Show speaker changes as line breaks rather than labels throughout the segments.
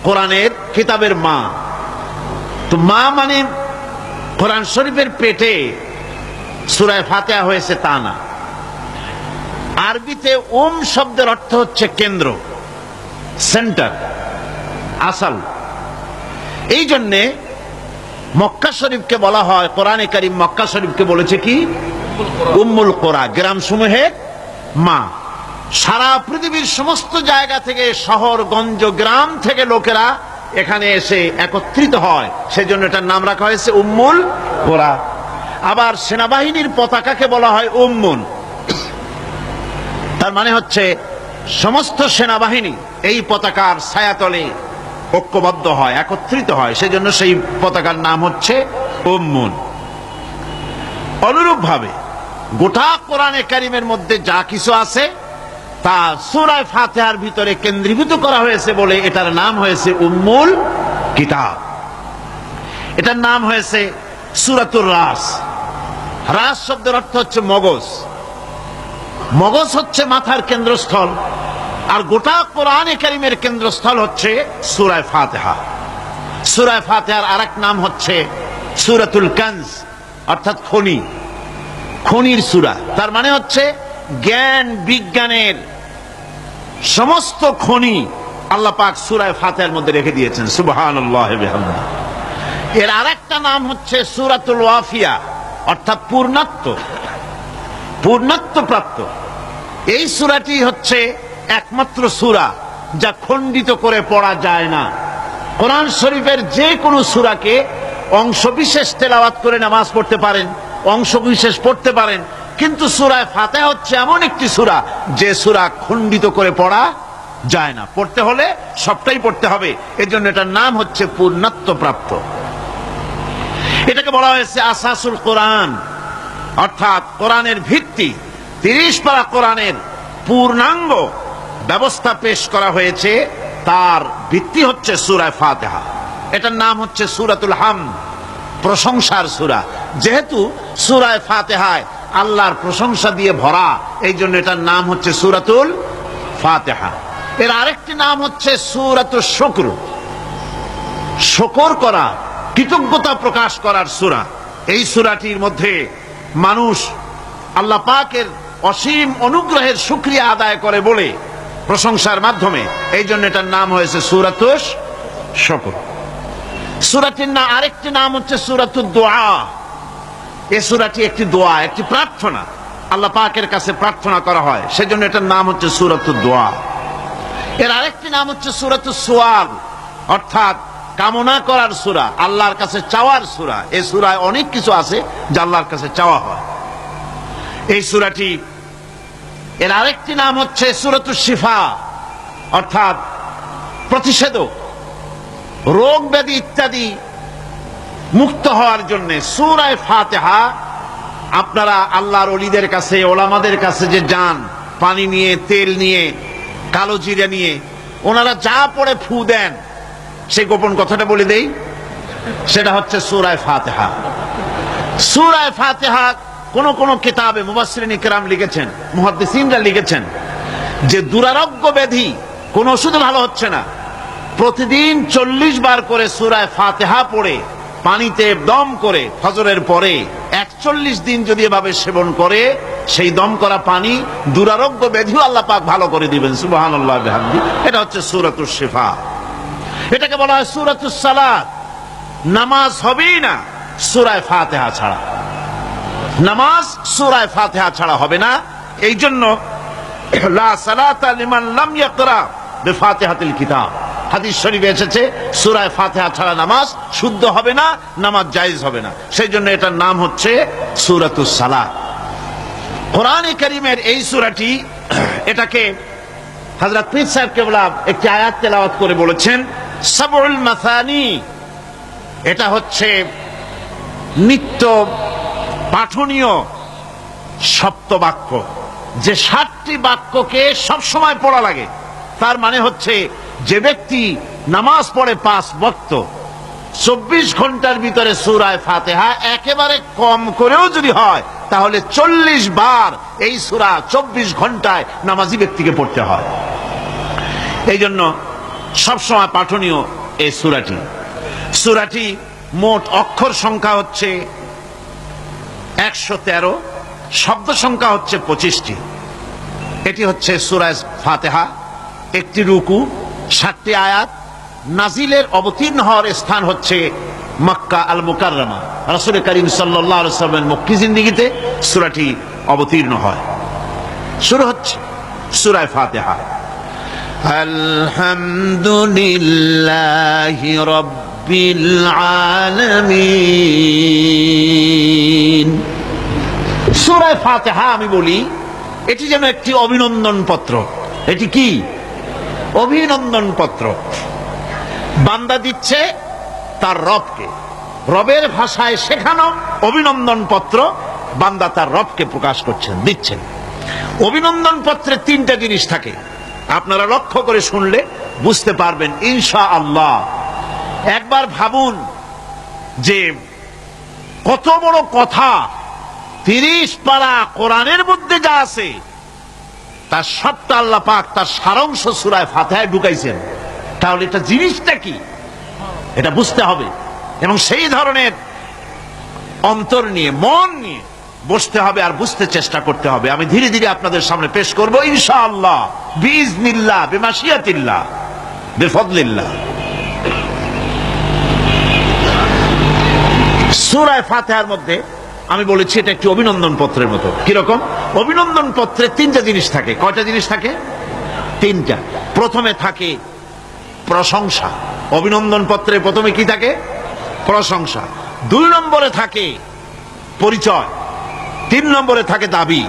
কোরআনের কিতাবের মা। তো মা মানে কোরআন শরীফের পেটে সূরা ফাতিহা হয়েছে তা না। আরবিতে শব্দের অর্থ হচ্ছে কেন্দ্র, সেন্টার, আসল। এই জন্যে মক্কা শরীফকে বলা হয়, কোরআনে কারীম মক্কা শরীফকে বলেছে কি? উম্মুল কোরা, গ্রাম সমূহের মা। সারা পৃথিবীর সমস্ত জায়গা থেকে, শহরগঞ্জ, গ্রাম থেকে লোকেরা এখানে এসে একত্রিত হয়, সেজন্য এটার নাম রাখা হয়েছে উম্মুল কোরা। আবার সেনাবাহিনীর পতাকাকে বলা হয় উম্মুন। তার মানে হচ্ছে সমস্ত সেনাবাহিনী এই পতাকার ছায়াতলে ঐক্যবদ্ধ হয়, একত্রিত হয়, সেজন্য সেই পতাকার নাম হচ্ছে উম্মুন। অনুরূপ ভাবে গোটা কোরআনে কারীমের মধ্যে যা কিছু আছে তা সূরা ফাতিহার ভিতরে কেন্দ্রীভূত করা হয়েছে বলে এটার নাম হয়েছে উম্মুল কিতাব। এটার নাম হয়েছে সূরাতুর রাস। রাস শব্দের অর্থ হচ্ছে মগজ। মগজ হচ্ছে মাথার কেন্দ্রস্থল, আর গোটা কোরআনে কারীমের কেন্দ্রস্থল হচ্ছে সূরা ফাতিহা। সূরা ফাতিহার আরেক নাম হচ্ছে সূরাতুল কানজ, অর্থাৎ খনি, খনির সূরা। তার মানে হচ্ছে জ্ঞান বিজ্ঞানের সমস্ত খনি আল্লাহ পাক সূরা ফাতিহার মধ্যে রেখে দিয়েছেন। সুবহানাল্লাহি ওয়া বিহামদিহি। এর আরেকটা নাম হচ্ছে সূরাতুল ওয়াফিয়া, অর্থাৎ পূর্ণত্ব, পূর্ণত্ব প্রাপ্ত। এই সূরাটি হচ্ছে একমাত্র সূরা যা খণ্ডিত করে পড়া যায় না। কোরআন শরীফের যে কোনো সূরাকে অংশবিশেষ তেলাওয়াত করে নামাজ পড়তে পারেন, অংশবিশেষ পড়তে পারেন, কিন্তু সূরা ফাতিহা হচ্ছে এমন একটি সূরা যে সূরা খণ্ডিত করে পড়া যায় না। পড়তে হলে সবটাই পড়তে হবে, এজন্য এটার নাম হচ্ছে পূর্ণত্ব প্রাপ্ত। এটাকে বলা হয়েছে আসাসুল কোরআন, অর্থাৎ কোরআনের ভিত্তি। 30 পারা কোরআনের পূর্ণাঙ্গ ব্যবস্থা পেশ করা হয়েছে, তার ভিত্তি হচ্ছে সূরা ফাতিহা। এটার নাম হচ্ছে সূরাতুল হামদ, প্রশংসার সূরা। যেহেতু সূরা ফাতিহায় আল্লাহর প্রশংসা দিয়ে ভরা, এই জন্য এটার নাম হচ্ছে সূরাতুল ফাতিহা। এর আরেকটি নাম হচ্ছে সূরাতুশ শুকর, শুকর করা, কৃতজ্ঞতা প্রকাশ করার সূরা। এই সূরাটির মধ্যে মানুষ আল্লাহ পাকের অসীম অনুগ্রহের শুকরিয়া আদায় করে বলে প্রশংসার মাধ্যমে, এই জন্য এটার নাম হয়েছে সূরাতুশ শুকর। সূরাটির না আরেকটি নাম হচ্ছে সূরাতুদ দুআ। এই সূরাটি একটি দোয়া, একটি প্রার্থনা, আল্লাহ পাকের কাছে প্রার্থনা করা হয়, সেজন্য এটার নাম হচ্ছে সূরাতুদ দুআ। এর আরেকটি নাম হচ্ছে সূরাতুস সুআল, অর্থাৎ কামনা করার সূরা, আল্লাহর কাছে চাওয়ার সূরা। এই সূরায় অনেক কিছু আছে যা আল্লাহর কাছে চাওয়া হয়। এই সূরাটি, এর আরেকটি নাম হচ্ছে সূরাতুশ শিফা, অর্থাৎ প্রতিষেধক, রোগ ব্যাধি ইত্যাদি মুক্ত হওয়ার জন্য। সূরা ফাতিহা আপনারা আল্লাহর ওলিদের কাছে, ওলামাদের কাছে যে যান, পানি নিয়ে, তেল নিয়ে, কালো জিরা নিয়ে, ওনারা যা পড়ে ফু দেন, সেই গোপন কথাটা বলে দেই, সেটা হচ্ছে সূরা ফাতিহা। সূরা ফাতিহা কোন কোন কিতাবে মুফাসসিরিন ইকরাম লিখেছেন, মুহাদ্দিসিনরা লিখেছেন যে দুরারোগ্য ব্যাধি, কোন ওষুধে ভালো হচ্ছে না, প্রতিদিন 40 বার করে সূরা ফাতিহা পড়ে পানিতে দম করে ফজরের পরে 41 দিন যদি এভাবে সেবন করে, সেই দম করা পানি দুরারোগ্য ব্যাধিও আল্লাহ পাক ভালো করে দিবেন। সুবহানাল্লাহি ওয়া বিহামদিহি। এটা হচ্ছে সূরাতুশ শিফা। এটাকে বলা হয় সূরাতুস সালাত। নামাজ হবেই না সূরা ফাতিহা ছাড়া, নামাজ সূরা ফাতিহা ছাড়া হবে না। এই জন্য লা সালাতা লিমান লাম ইয়াকরা বিফাতিহাতিল কিতাব, হাদিস শরীফে এসেছে সূরা ফাতিহা ছাড়া নামাজ শুদ্ধ হবে না, নামাজ জায়েজ হবে না। সেই জন্য এটার নাম হচ্ছে সূরাতুস সালাত। কোরআনে কারীমের এই সূরাটি, এটাকে হযরত পীর সাহেব কেবলা একটি আয়াত তেলাওয়াত করে বলেছেন সাবউল মাসানি। এটা হচ্ছে নিত্য পাঠনীয় সপ্তবাক্য, যে 60টি বাক্যকে সব সময় পড়া লাগে। তার মানে হচ্ছে যে ব্যক্তি নামাজ পড়ে 5 ওয়াক্ত, 24 ঘন্টার ভিতরে সূরা ফাতিহা একেবারে কম করেও যদি হয়, তাহলে 40 বার এই সূরা 24 ঘন্টায় নামাজি ব্যক্তিকে পড়তে হয়। এই জন্য সবসময় পাঠনীয় এই সূরাটি। সূরাটি মোট অক্ষর সংখ্যা হচ্ছে 113, শব্দ সংখ্যা হচ্ছে 25টি। এটি হচ্ছে সূরা ফাতিহা, একটি রুকু, 7টি আয়াত। নাজিলের অবতীর্ণ হওয়ার স্থান হচ্ছে মক্কা আল মুকাররমা। রাসূল করিম সাল্লাল্লাহু আলাইহি ওয়াসাল্লামের মক্কি জিন্দেগিতে সূরাটি অবতীর্ণ হয়। শুরু হচ্ছে সূরা ফাতিহা, আলহামদুলিল্লাহি রাব্বিল আলামিন। সূরা ফাতিহা আমি বলি এটি যেন একটি অভিনন্দন পত্র। এটি কি? অভিনন্দন পত্র। বান্দা দিচ্ছে তার রবকে, রবের ভাষায় শেখানো অভিনন্দন পত্র বান্দা তার রবকে প্রকাশ করছেন, দিচ্ছেন। অভিনন্দন পত্রে 3টা জিনিস থাকে, আপনারা লক্ষ্য করে শুনলে বুঝতে পারবেন ইনশাআল্লাহ। একবার ভাবুন যে কত বড় কথা, 30 পারা কোরআনের মধ্যে যা আছে তার সবটা আল্লাহ পাক তার সারাংশ সূরা ফাতিহায় ঢুকাইছেন। তাহলে এটা জিনিসটা কি এটা বুঝতে হবে, এবং সেই ধরনের অন্তর নিয়ে, মন নিয়ে বসতে হবে আর বুঝতে চেষ্টা করতে হবে। আমি ধীরে ধীরে আপনাদের সামনে পেশ করব ইনশাআল্লাহ, বিইজনিল্লাহ, বিমাশিয়াতিল্লাহ, বিফদলিল্লাহ। সূরা ফাতিহার মধ্যে আমি বলেছি এটা একটি অভিনন্দন পত্রের মতো। কিরকম? অভিনন্দন পত্রে 3টা জিনিস থাকে। কয়টা জিনিস থাকে? 3টা। প্রথমে থাকে প্রশংসা। অভিনন্দন পত্রে প্রথমে কি থাকে? প্রশংসা। 2 নম্বরে থাকে পরিচয়। 3 নম্বরে থাকে দাবি।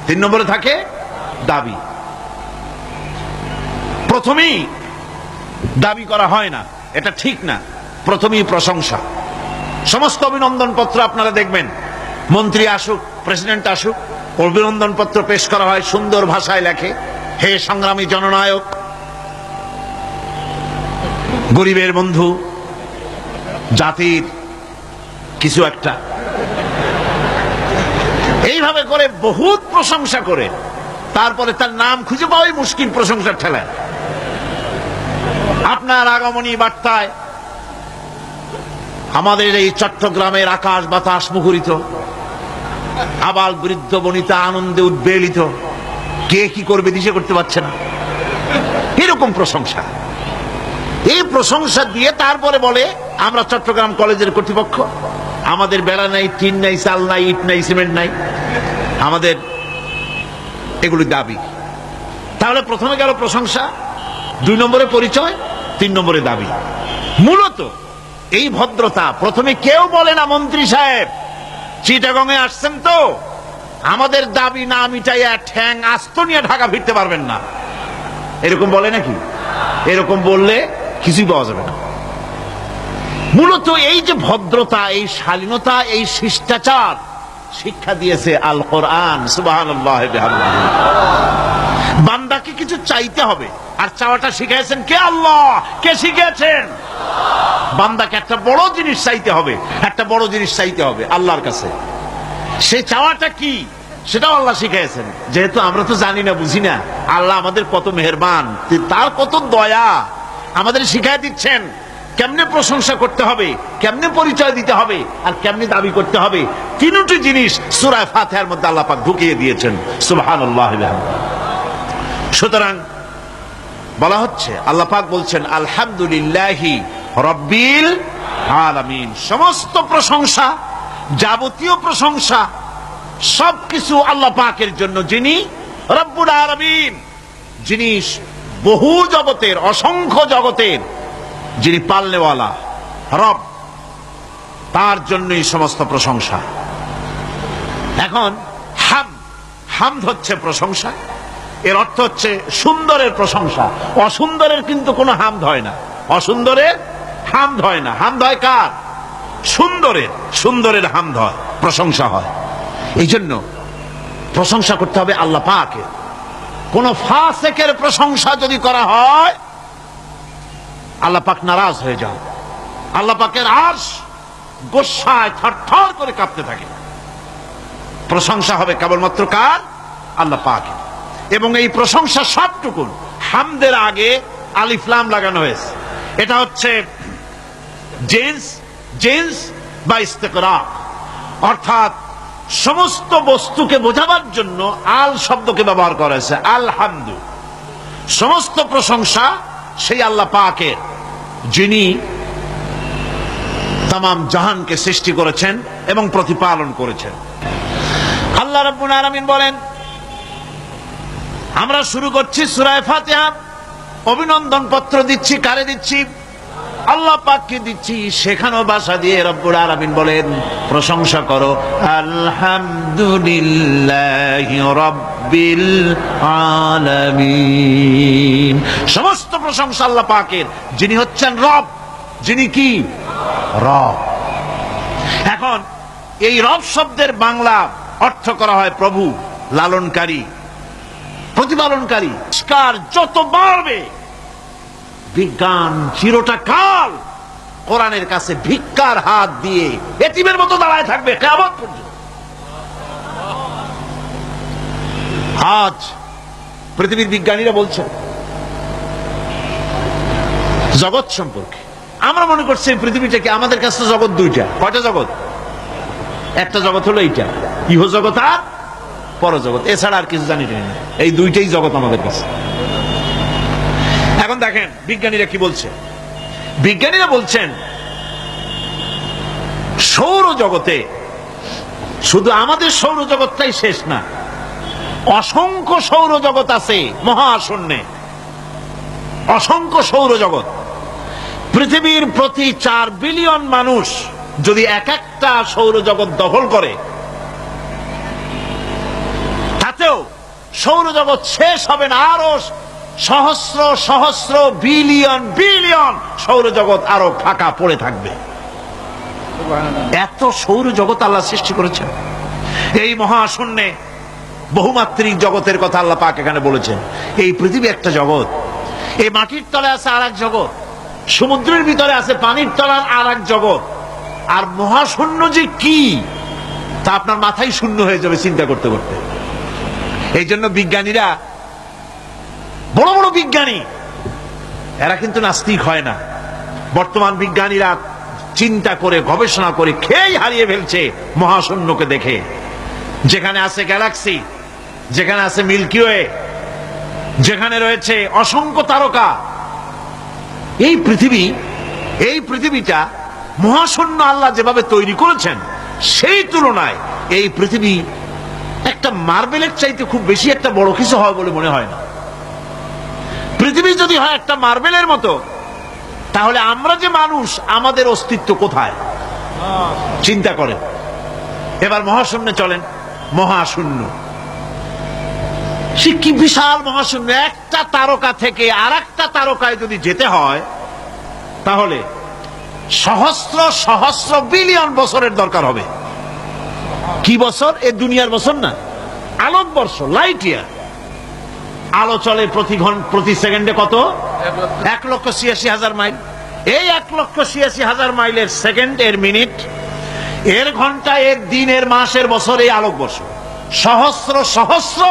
3 নম্বরে থাকে দাবি। প্রথমেই দাবি করা হয় না, এটা ঠিক না। প্রথমেই প্রশংসা। সমস্ত অভিনন্দন পত্র আপনারা দেখবেন, মন্ত্রী আসুক, প্রেসিডেন্ট আসুক, অভিনন্দন পত্র পেশ করা হয়, সুন্দর ভাষায় লেখে, হে সংগ্রামী জননায়ক, গরিবের বন্ধু, জাতির কিছু একটা, এইভাবে করে বহুত প্রশংসা করে তারপরে তার নাম খুঁজে পাওয়াই মুশকিল প্রশংসার ঠেলায়। আপনার আগমনী বার্তায় আমাদের এই চট্টগ্রামের আকাশ বাতাস মুখরিত, আবাল বৃদ্ধ বনিতা আনন্দে উদ্বেলিত, কে কি করবে দিশে করতে পারছে না, এরকম প্রশংসা। এই প্রশংসা দিয়ে তারপরে বলে আমরা চট্টগ্রাম কলেজের কর্তৃপক্ষ, আমাদের বেড়া নাই, টিন নাই, চাল নাই, ইট নাই, সিমেন্ট নাই, আমাদের এগুলি দাবি। তাহলে প্রথমে গেল প্রশংসা, 2 নম্বরে পরিচয়, 3 নম্বরে দাবি। মূলত এই ভদ্রতা প্রথমে কেউ বলে না। মন্ত্রী সাহেব চিটাগংয়ে আসছেন তো, আমাদের দাবি না মিটাইয়া ঠ্যাং আস্ত নিয়ে ঢাকা ফিরতে পারবেন না, এরকম বলে নাকি? এরকম বললে কিছুই পাওয়া যাবে না। মূলত এই যে ভদ্রতা, এই শালীনতা, এই শিষ্টাচার শিক্ষা দিয়েছে আল কোরআন। সুবহানাল্লাহ বিহামদিহি। বান্দাকে কিছু চাইতে হবে, আর চাওয়াটা শিখাইছেন কে? আল্লাহ। কে শিখিয়েছেন? বান্দাকে একটা বড় জিনিস চাইতে হবে, একটা বড় জিনিস চাইতে হবে আল্লাহর কাছে। সে চাওয়াটা কি সেটাও আল্লাহ শিখাইছেন। যেহেতু আমরা তো জানি না, বুঝি না, আল্লাহ আমাদের কত মেহেরবান, তার কত দয়া, আমাদের শিখাই দিচ্ছেন কেমনে প্রশংসা করতে হবে, কেমনে পরিচয় দিতে হবে, আর কেমনে দাবি করতে হবে। 3টি জিনিস সূরা ফাতিহার মধ্যে আল্লাহ পাক ঢুকিয়ে দিয়েছেন। সুবহানাল্লাহ। সুতরাং বলা হচ্ছে, আল্লাহ পাক বলছেন আলহামদুলিল্লাহি রাব্বিল আলামিন। সমস্ত প্রশংসা, যাবতীয় প্রশংসা সবকিছু আল্লাহ পাকের জন্য, যিনি রব্বুল আলামিন, যিনি বহু জগতের, অসংখ্য জগতের যিনি পালনেওয়ালা রব, তার জন্যই সমস্ত প্রশংসা। এখন হামদ হচ্ছে প্রশংসা, এর অর্থ হচ্ছে সুন্দরের প্রশংসা। অসুন্দরের কিন্তু কোনো হামদ হয় না, অসুন্দরের হামদ হয় না। হামদ হয় কার? সুন্দরের। সুন্দরের হামদ হয়, প্রশংসা হয়। এই জন্য প্রশংসা করতে হবে আল্লাহ পাকের। কোন ফাসিকের প্রশংসা যদি করা হয় আল্লাহ পাক নারাজ হয়ে যান। আল্লাহ পাকের আরশ গোসায় থরথর করে কাঁপতে থাকে। প্রশংসা হবে কেবলমাত্র কার? আল্লাহ পাকের। এবং এই প্রশংসা সবটুকু হামদের আগে আলিফ লাম লাগানো হয়েছে। এটা হচ্ছে জিন্স বা ইস্তেকরাক, অর্থাৎ সমস্ত বস্তুকে বোঝাবার জন্য আল শব্দকে ব্যবহার করা হয়েছে। আলহামদু, সমস্ত প্রশংসা সেই আল্লাহ পাকের, যিনি তামাম জাহানকে সৃষ্টি করেছেন এবং প্রতিপালন করেছেন। আল্লাহ রাব্বুল আলামিন বলেন, আমরা শুরু করছি সূরা ফাতিহা, অভিনন্দন পত্র দিচ্ছি। কারে দিচ্ছি? আল্লাহ পাককে দিচ্ছি। সেখানেও ভাষা দিয়ে রব্বুল আলামিন বলেন, প্রশংসা করো আলহামদুলিল্লাহি রাব্বিল আলামিন। সমস্ত প্রশংসা আল্লাহ পাকের, যিনি হচ্ছেন রব, যিনি কি? রব। এখন এই রব শব্দের বাংলা অর্থ করা হয় প্রভু, লালনকারী, প্রতিপালনকারী। যত বাড়বে বিজ্ঞান চিরটা কাল কোরআনের কাছে ভিক্ষার হাত দিয়ে এতিমের মতো দাঁড়ায় থাকবে কিয়ামত পর্যন্ত। আজ পৃথিবীর বিজ্ঞানীরা বলছেন জগৎ সম্পর্কে, আমরা মনে করছি পৃথিবীটাকে, আমাদের কাছে জগৎ দুইটা। কয়টা জগৎ? একটা জগৎ হলো এইটা, ইহ জগৎ আর পরজগৎ, এছাড়া আর কিছু জানি না। এই দুইটাই জগৎ আমাদের কাছে। এখন দেখেন বিজ্ঞানীরা কি বলছে। বিজ্ঞানীরা বলছেন সৌরজগতে শুধু আমাদের সৌরজগৎটাই শেষ না, অসংখ্য সৌরজগৎ আছে মহাশূন্যে, অসংখ্য সৌরজগৎ। পৃথিবীর প্রতি 4 বিলিয়ন মানুষ যদি এক একটা সৌরজগৎ দখল করে, তাতেও সৌরজগৎ শেষ হবে না। আরো সহস্র সহস্র বিলিয়ন বিলিয়ন সৌরজগৎ আরো ফাঁকা পড়ে থাকবে। এত সৌরজগৎ আল্লাহ সৃষ্টি করেছেন। এই মহাশূন্যে বহুমাত্রিক জগতের কথা আল্লাহ পাক এখানে বলেছেন। এই পৃথিবী একটা জগৎ, এই মাটির তলে আছে আর এক জগৎ, সমুদ্রের ভিতরে আছে পানির তলার আর এক জগৎ। আর মহাশূন্য যে কি তা আপনার মাথায় শূন্য হয়ে যাবে চিন্তা করতে করতে। এই জন্য বিজ্ঞানীরা, বড় বড় বিজ্ঞানী, এরা কিন্তু নাস্তিক হয় না। বর্তমান বিজ্ঞানীরা চিন্তা করে গবেষণা করে খেই হারিয়ে ফেলছে মহাশূন্যকে দেখে। যেখানে আছে গ্যালাক্সি, যেখানে আছে মিল্কি ওয়ে, যেখানে রয়েছে অসংখ্য তারকা, এই পৃথিবীটা মহাশূন্য আল্লাহ যেভাবে তৈরি করেছেন, সেই তুলনায় এই পৃথিবী একটা মার্বেলের চাইতে খুব বেশি একটা বড় কিছু হয় বলে মনে হয় না। পৃথিবী যদি হয় একটা মার্বেলের মতো, তাহলে আমরা যে মানুষ, আমাদের অস্তিত্ব কোথায় চিন্তা করেন। এবার মহাশূন্যে চলেন। মহাশূন্য সে কি বিশাল মহাশূন্য। একটা তারকা থেকে আর একটা তারকায় যদি যেতে হয়, তাহলে সহস্র সহস্র বিলিয়ন বছরের দরকার হবে। কি বছর? এ দুনিয়ার বছর না, আলোকবর্ষ, লাইট ইয়ার। আলো চলে প্রতি সেকেন্ডে কত? 1,86,000 মাইল। এই 1,86,000 মাইলের সেকেন্ড, এর মিনিট, এর ঘন্টা, এর দিন, এর মাস, এর বছর, এই আলোকবর্ষ। সহস্র সহস্র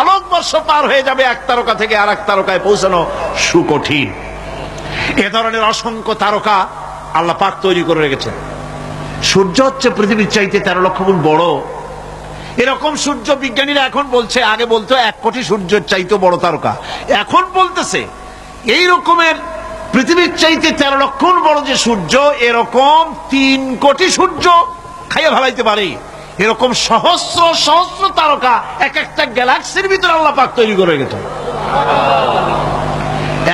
আলোকবর্ষ পার হয়ে যাবে এক তারকা থেকে আর এক তারকায় পৌঁছানো সুকঠিন। এ ধরনের অসংখ্য তারকা আল্লাহ পাক তৈরি করে রেখেছেন। সূর্য হচ্ছে পৃথিবীর চাইতে 13 লক্ষ গুণ বড়। এরকম সূর্য বিজ্ঞানীরা এখন বলছে, আগে বলতো 1 কোটি সূর্যের চাইতে বড় তারকা, এখন বলতেছে এই রকমের পৃথিবীর চাইতে 13 লক্ষ গুণ বড় যে সূর্য, এরকম 3 কোটি সূর্য খাইয়া ভালাইতে পারে। এরকম সহস্র সহস্র তারকা এক একটা গ্যালাক্সির ভিতরে আল্লাহ পাক তৈরি করে গেছে।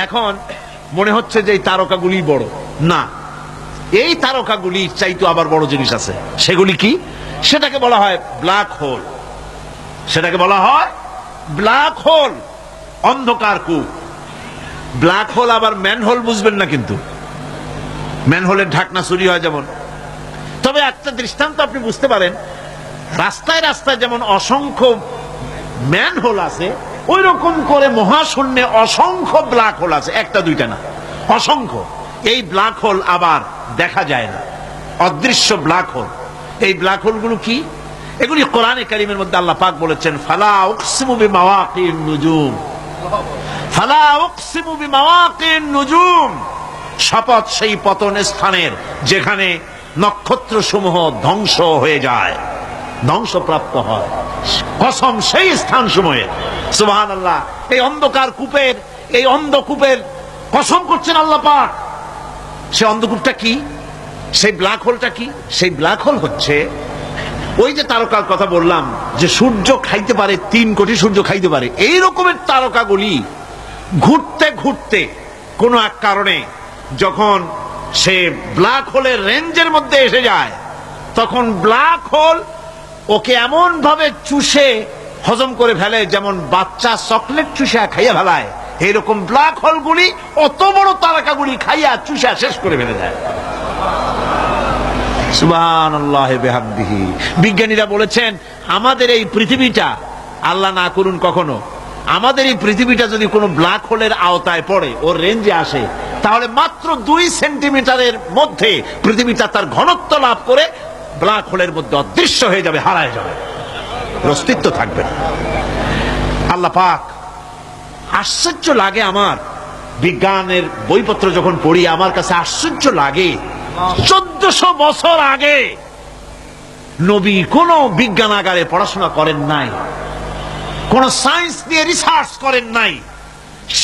এখন মনে হচ্ছে যে এই তারকাগুলি বড় না, এই তারকাগুলির চাইতে আবার বড় জিনিস আছে। সেগুলি কি? সেটাকে বলা হয় ব্ল্যাক হোল। সেটাকে বলা হয় ব্ল্যাক হোল, অন্ধকার কূপ। ব্ল্যাক হোল আবার ম্যানহোল বুঝবেন না, কিন্তু ম্যানহোলের ঢাকনা চুরি হয় যেমন। তবে একটা দৃষ্টান্ত আপনি বুঝতে পারেন, রাস্তায় রাস্তায় যেমন অসংখ্য ম্যানহোল আছে, ওই রকম করে মহাশূন্যে অসংখ্য ব্ল্যাক হোল আছে, একটা দুইটা না, অসংখ্য। এই ব্ল্যাক হোল আবার দেখা যায় না, অদৃশ্য ব্ল্যাক হোল। এই ব্ল্যাক হোলগুলো কি? এগুলি কোরআনে কারীমের মধ্যে আল্লাহ পাক বলেছেন, ফালা উকসিমু বিমাওয়াকিন নুজুম, ফালা উকসিমু বিমাওয়াকিন নুজুম, শপথ সেই পতন স্থানের যেখানে নক্ষত্র সমূহ ধ্বংস হয়ে যায়, ধ্বংসপ্রাপ্ত হয়, কসম সেই স্থান সমূহে। সুবহানাল্লাহ। এই অন্ধকার কূপের, এই অন্ধকূপের কসম করছেন আল্লাহ পাক। সেই অন্ধকূপটা কি? সেই ব্ল্যাক হোলটা কি? সেই ব্ল্যাক হোল হচ্ছে ওই যে তারকার কথা বললাম যে সূর্য খাইতে পারে, 3 কোটি সূর্য খাইতে পারে, এই রকমের তারকাগুলি ঘুরতে ঘুরতে কোনো এক কারণে যখন সে ব্ল্যাক হোলের রেঞ্জের মধ্যে এসে যায়, তখন ব্ল্যাক হোল ওকে এমন ভাবে চুষে হজম করে ফেলে যেমন বাচ্চা চকলেট চুষা খাইয়া ফেলায়, এইরকম ব্ল্যাক হোলগুলি অত বড় তারকাগুলি খাইয়া চুষা শেষ করে ফেলে দেয়। সুবহানাল্লাহ বিহামদিহি। বিজ্ঞানীরা বলেছেন আমাদের এই পৃথিবীটা, আল্লাহ না করুন কখনো, আমাদের এই পৃথিবীটা যদি কোনো ব্ল্যাক হোলের আওতায় পড়ে, ওর রেঞ্জে আসে, তাহলে মাত্র 2 সেন্টিমিটারের মধ্যে পৃথিবীটা তার ঘনত্ব লাভ করে ব্ল্যাক হোলের মধ্যে অদৃশ্য হয়ে যাবে, হারায় যাবে, অস্তিত্ব থাকবে না। আল্লাহ পাক, আশ্চর্য লাগে আমার বিজ্ঞানের বইপত্র যখন পড়ি, আমার কাছে আশ্চর্য লাগে 1400 বছর আগে নবী কোন বিজ্ঞানাগারে পড়াশোনা করেন নাই, কোন সায়েন্স নিয়ে রিসার্চ করেন নাই,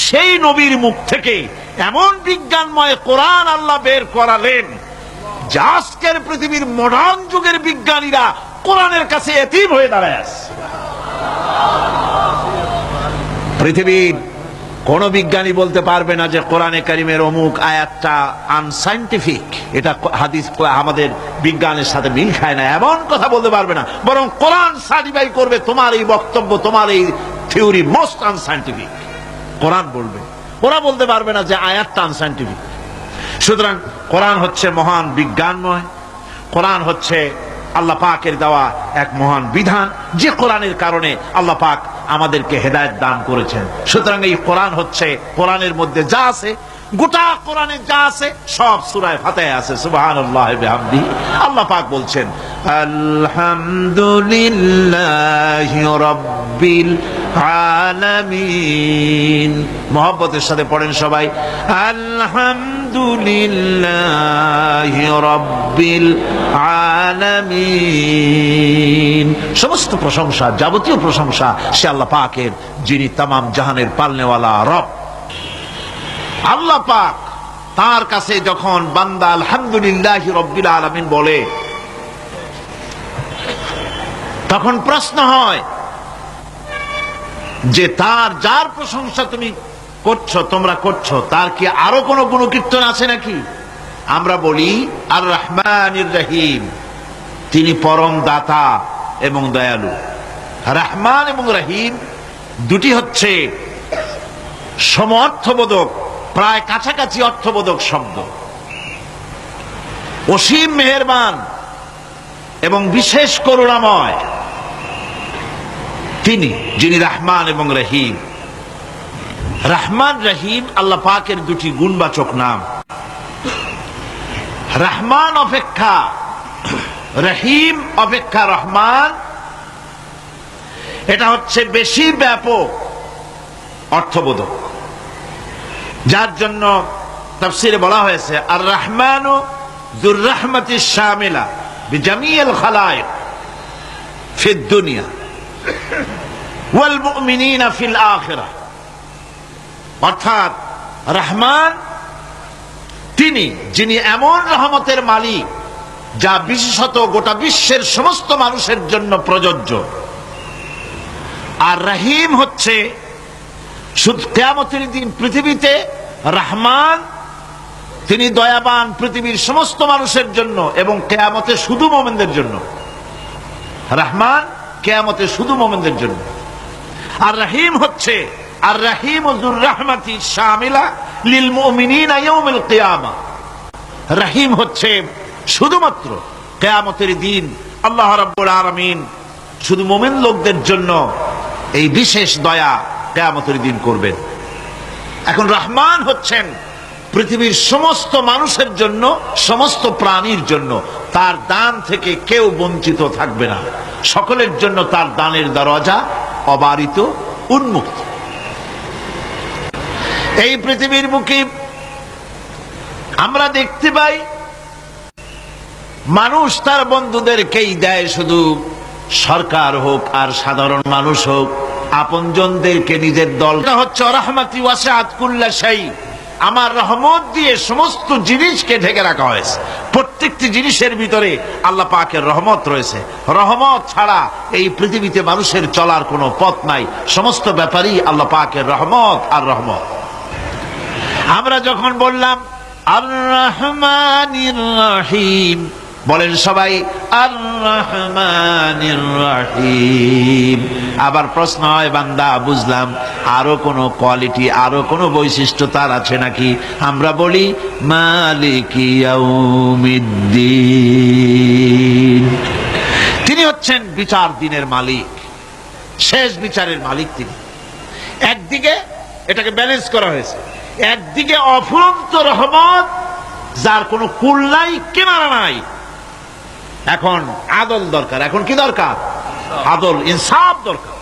সেই নবীর মুখ থেকে এমন বিজ্ঞানময় কোরআন আল্লাহ বের করালেন যা আজকের পৃথিবীর মডার্ন যুগের বিজ্ঞানীরা কোরআনের কাছে এতিম হয়ে দাঁড়ায় আছে। পৃথিবীর কোন বিজ্ঞানী বলতে পারবে না যে কোরআনে কারিমের অমুক আয়াতটা আনসাইন্টিফিক, এটা হাদিস আমাদের বিজ্ঞানের সাথে মিল খায় না, এমন কথা বলতে পারবে না। বরং কোরআন সার্টিফাই করবে তোমার এই বক্তব্য, তোমার এই থিওরি মোস্ট আনসাইন্টিফিক, কোরআন বলবে। ওরা বলতে পারবে না যে আয়াতটা আনসাইন্টিফিক। সুতরাং কোরআন হচ্ছে মহান বিজ্ঞানময়, কোরআন হচ্ছে আল্লাহ পাকের দেওয়া এক মহান বিধান, যে কোরআনের কারণে আল্লাহ পাক আমাদেরকে হেদায়েত দান করেছেন। সুতরাং এই কোরআন হচ্ছে, কোরআনের মধ্যে যা আছে, গোটা কোরআনে যা আছে সব সূরা ফাতিহায় আছে। সুবহানাল্লাহ বিহামদিহি। আল্লাহ পাক বলছেন আলহামদুলিল্লাহি রাব্বিল আলামিন। মুহাব্বতের সাথে পড়েন সবাই, আলহামদুলিল্লাহি রাব্বিল আলামিন। সমস্ত প্রশংসা, যাবতীয় প্রশংসা সে আল্লাহ পাকের, যিনি তামাম জাহানের পালনেওয়ালা রব। আল্লাহ পাক তার কাছে যখন বান্দা আলহামদুলিল্লাহি রাব্বিল আলামিন বলে, তখন প্রশ্ন হয় যে তার, যার প্রশংসা তুমি করছো, তোমরা করছো, তার কি আরো কোনো গুণকীর্তন আছে নাকি? আমরা বলি আর রহমানির রহিম, তিনি পরম দাতা এবং দয়ালু। রহমান এবং রহিম দুটি হচ্ছে সমঅর্থবোধক, প্রায় কাছাকাছি অর্থবোধক শব্দ। অসীম মেহেরবান এবং বিশেষ করুণাময় তিনি, যিনি রহমান এবং রহিম। রহমান রহিম আল্লাহ পাকের দুটি গুণবাচক নাম। রহমান অপেক্ষা, রহিম অপেক্ষা রহমান, এটা হচ্ছে বেশি ব্যাপক অর্থবোধক, যার জন্য তাফসীরে বলা হয়েছে আর রহমানু যুর রাহমাতিশ শামিলা বিজামিল খালায়েক ফিদ দুনিয়া ওয়াল মুমিনিনা ফিল আখিরাহ। অর্থাৎ রহমান তিনি, যিনি এমন রহমতের মালিক যা বিশেষত গোটা বিশ্বের সমস্ত মানুষের জন্য প্রযোজ্য। আর রহিম হচ্ছে শুধু কিয়ামতের দিন পৃথিবীতে রহমান, তিনি দয়াবান পৃথিবীর সমস্ত মানুষের জন্য এবং কিয়ামতে শুধু মুমিনদের জন্য। রহমান কিয়ামতে শুধু মুমিনদের জন্য। আর রহিম হচ্ছে আর রহিম যুর রাহমাতি শামিলা লিল মুমিনিনা ইয়াউমিল কিয়ামা। রহিম হচ্ছে শুধুমাত্র কিয়ামতের দিন আল্লাহ রাব্বুল আলামিন শুধু মুমিন লোকদের জন্য এই বিশেষ দয়া কিয়ামতের দিন করবেন। এখন রহমান হচ্ছেন পৃথিবীর সমস্ত মানুষের জন্য, সমস্ত প্রাণীর জন্য। তার দান থেকে কেউ বঞ্চিত থাকবে না, সকলের জন্য তার দানের দরজা অবারিত, উন্মুক্ত। এই পৃথিবীর বুকে আমরা দেখতে পাই মানুষ তার বন্ধুদেরকেই দেয়, শুধু সরকার হোক আর সাধারণ মানুষ হোক, আপনজনদেরকে নিজের দল। হচ্ছে রাহমাতি ওয়াসিআত কুল্লা শাই, আমার রহমত দিয়ে সমস্ত জিনিসকে ঢেকে রাখা হয়েছে। প্রত্যেকটি জিনিসের ভিতরে আল্লাহ পাকের রহমত রয়েছে। রহমত ছাড়া এই পৃথিবীতে মানুষের চলার কোনো পথ নাই। সমস্ত ব্যাপারই আল্লাহ পাকের রহমত আর রহমত। আমরা যখন বললাম আর রহমানির রহিম, বলেন সবাই আর রহমানির রহিম। আবার প্রশ্ন হয়, বান্দা বুঝলাম, আরো কোনো কোয়ালিটি, আরো কোনো বৈশিষ্ট্য তার আছে নাকি? আমরা বলি মালিকি ইয়াউমিদ্দিন, তিনি হচ্ছেন বিচার দিনের মালিক, শেষ বিচারের মালিক তিনি। একদিকে এটাকে ব্যালেন্স করা হয়েছে, একদিকে অফুরন্ত রহমত, যার কোনো কুল নাই, কিনারা নাই। এখন আদল দরকার। এখন কি দরকার? আদল, ইনসাফ দরকার।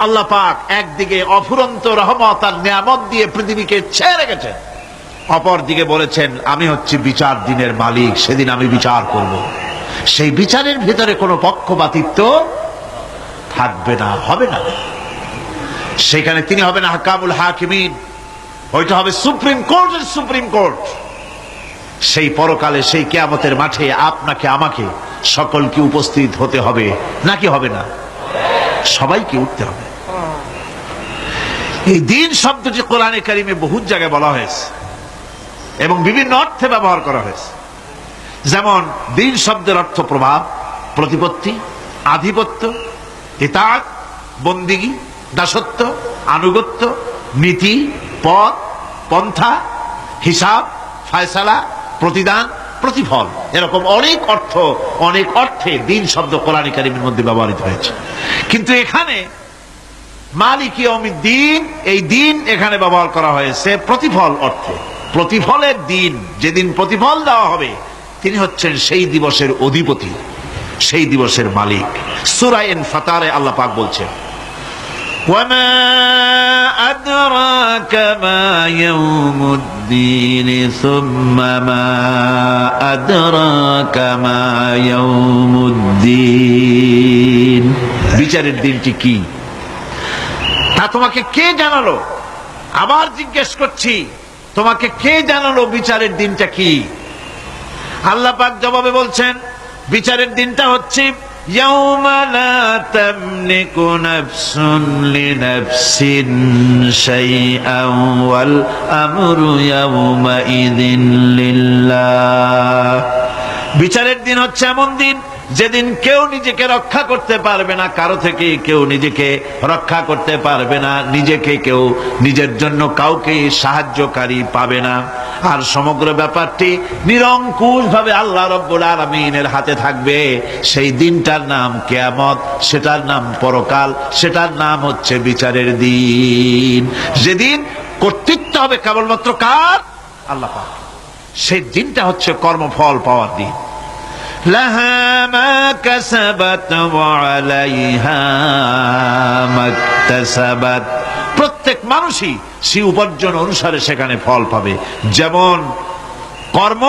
আল্লাহ পাক একদিকে অফুরন্ত রহমত আর নিয়ামত দিয়ে পৃথিবীকে ছেড়ে রেখেছেন, অপর দিকে বলেছেন আমি হচ্ছি বিচার দিনের মালিক, সেদিন আমি বিচার করব। সেই বিচারের ভিতরে কোনো পক্ষপাতিত্ব থাকবে না, হবে না। সেখানে তিনি হবেন হাকামুল হাকিমিন, ওইটা হবে সুপ্রিম কোর্টের সুপ্রিম কোর্ট। সেই পরকালে, সেই কিয়ামতের মাঠে আপনাকে আমাকে সকলকে উপস্থিত হতে হবে, নাকি হবে না? সবাইকে উঠতে হবে। এই দিন শব্দটি কোরআনে কারিমে বহু জায়গায় বলা হয়েছে এবং বিভিন্ন অর্থে ব্যবহার করা হয়েছে। যেমন দিন শব্দের অর্থ প্রভাব, প্রতিপত্তি, আধিপত্য, ইতাআত, বন্দিগি, দাসত্ব, আনুগত্য, নীতি, পথ, পন্থা, হিসাব, ফায়সালা, প্রতিদান, প্রতিফল, এরকম অনেক অর্থ, অনেক অর্থে দিন শব্দ কোরআন কারীমের মধ্যে ব্যবহৃত হয়েছে। কিন্তু এখানে মালিক ইয়াউমিদ্দিন, এই দিন এখানে ব্যবহার করা হয়েছে প্রতিফল অর্থে। প্রতিফলের দিন, যেদিন প্রতিফল দেওয়া হবে, তিনি হচ্ছেন সেই দিবসের অধিপতি, সেই দিবসের মালিক। সূরা ইনফিতারে আল্লাহ পাক বলছেন وما أدراك ما يوم الدين ثم ما أدراك ما يوم الدين, বিচারের দিনটি কি তা তোমাকে কে জানালো? আবার জিজ্ঞেস করছি, তোমাকে কে জানালো বিচারের দিনটা কি? আল্লাহ পাক জবাবে বলছেন বিচারের দিনটা হচ্ছে يوم لا تملك نفس لنفس شيئا والأمر يومئذ لله। বিচারের দিন হচ্ছে এমন দিন যেদিন কেউ নিজেকে রক্ষা করতে পারবে না, কারো থেকে কেউ নিজেকে রক্ষা করতে পারবে না, নিজেকে কেউ নিজের জন্য কাউকে সাহায্যকারী পাবে না। আর সমগ্র ব্যাপারটি নিরঙ্কুশ ভাবে আল্লাহ রাব্বুল আলামিনের হাতে থাকবে। সেই দিনটার নাম কিয়ামত, সেটার নাম পরকাল, সেটার নাম হচ্ছে বিচারের দিন। যেদিন কর্তৃত্ব হবে কেবলমাত্র কার? আল্লাহ পাক। সেই দিনটা হচ্ছে কর্মফল পাওয়ার দিন। লাহা মা কাসাবাত ওয়া আলাইহা মাকতাসাবাত, প্রত্যেক মানুষই সেই উপার্জন অনুসারে সেখানে ফল পাবে। যেমন কর্ম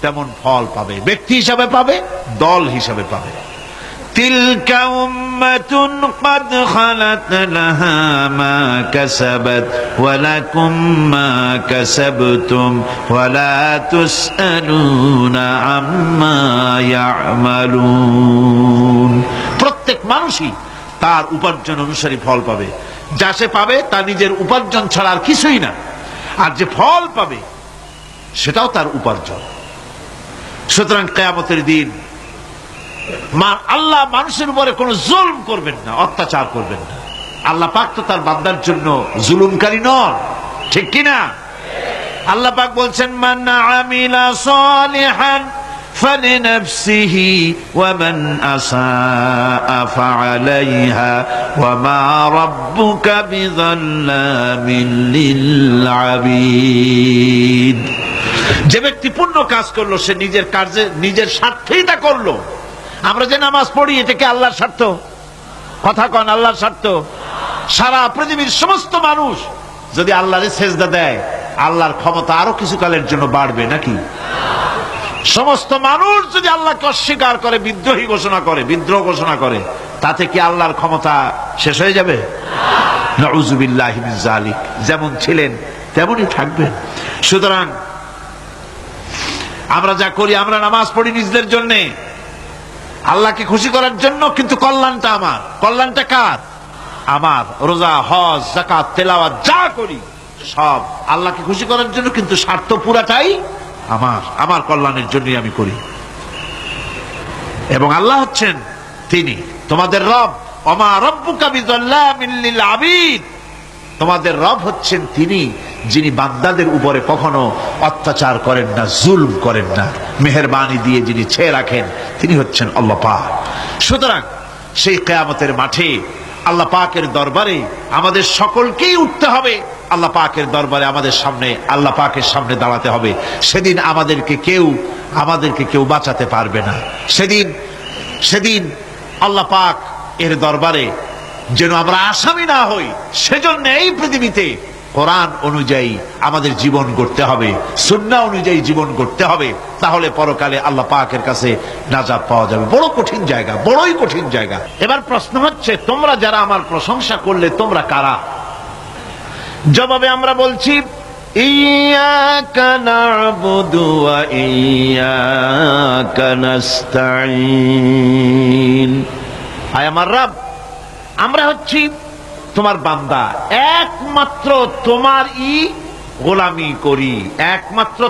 তেমন ফল পাবে, ব্যক্তি হিসাবে পাবে, দল হিসাবে পাবে। তিলকা উম্মাতুন ক্বাদ খালাত লাহা মা কাসাবাত ওয়া লাকুম মা কাসাবতুম ওয়া লা তুসআলুনা আম্মা ইয়ামালুন। প্রত্যেক মানুষই তার উপার্জন অনুসারে ফল পাবে। যা সে পাবে তা নিজের উপার্জন ছাড়া আর কিছুই না, আর যে ফল পাবে সেটাও তার উপার্জন। সুতরাং কিয়ামতের দিন আল্লাহ মানুষের উপরে কোনো জুলম করবেন না, অত্যাচার করবেন না। আল্লাহ পাক তো তার বান্দার জন্য জুলুমকারী নন, ঠিক কিনা? আল্লাহ পাক বলছেন মান আমিলা সালিহান فلنفسه ومن أساء فعليها وما ربك بظلام للعبيد। যে ব্যক্তি পুণ্য কাজ করলো সে নিজের কাজে নিজের স্বার্থেই তা করলো। আমরা যে নামাজ পড়ি এটা কি আল্লাহর স্বার্থ? কথা কন, আল্লাহর স্বার্থ। সারা পৃথিবীর সমস্ত মানুষ যদি আল্লাহরে সেজদা দেয়, আল্লাহর ক্ষমতা আরো কিছু কালের জন্য বাড়বে নাকি? সমস্ত মানুষ যদি আল্লাহকে অস্বীকার করে, বিদ্রোহী ঘোষণা করে, বিদ্রোহ ঘোষণা করে, তাতে কি আল্লাহর ক্ষমতা শেষ হয়ে যাবে? নাউযুবিল্লাহি মিন যালিক। যেমন ছিলেন তেমনই থাকবেন। সুতরাং আমরা যা করি, আমরা নামাজ পড়ি নিজেদের জন্য, আল্লাহকে খুশি করার জন্য, কিন্তু কল্যাণটা আমার। কল্যাণটা কার? আমার। রোজা, হজ, যাকাত, তেলাওয়াত যা করি সব আল্লাহকে খুশি করার জন্য, কিন্তু স্বার্থ পুরাটাই আমার। আমার কল্যাণের জন্যই আমি করি। এবং আল্লাহ হচ্ছেন তিনি তোমাদের রব। ওমা রাব্বুকা বিযাল্লামিল লিল আবিদ। তোমাদের রব হচ্ছেন তিনি, যিনি বান্দাদের উপরে কখনো অত্যাচার করেন না, জুলম করেন না, মেহেরবানি দিয়ে যিনি ছেয়ে রাখেন, তিনি হচ্ছেন আল্লাহ পাক। সুতরাং সেই কিয়ামতের মাঠে আল্লাহ পাকের দরবারে আমাদের সকলকেই উঠতে হবে। আল্লাহ পাকের দরবারে আমাদের সামনে, আল্লাহ পাকের সামনে দাঁড়াতে হবে। সেদিন আমাদেরকে কেউ বাঁচাতে পারবে না। সেদিন আল্লাহ পাক এর দরবারে যেন আমরা আসামি না হই, সেজন্য এই পৃথিবীতে কোরআন অনুযায়ী আমাদের জীবন গড়তে হবে, সুন্নাহ অনুযায়ী জীবন গড়তে হবে। তাহলে পরকালে আল্লাহ পাকের কাছে নাজাত পাওয়া যাবে। বড় কঠিন জায়গা, বড়ই কঠিন জায়গা। এবার প্রশ্ন হচ্ছে, তোমরা যারা আমার প্রশংসা করলে, তোমরা কারা? জবাবে আমরা বলছি, ইয়্যাকা না'বুদু ওয়া ইয়্যাকা নাস্তাঈন। আয় আমার রব, আমরা হচ্ছি তোমার বান্দা, একমাত্র তোমারই গোলামি করি, একমাত্র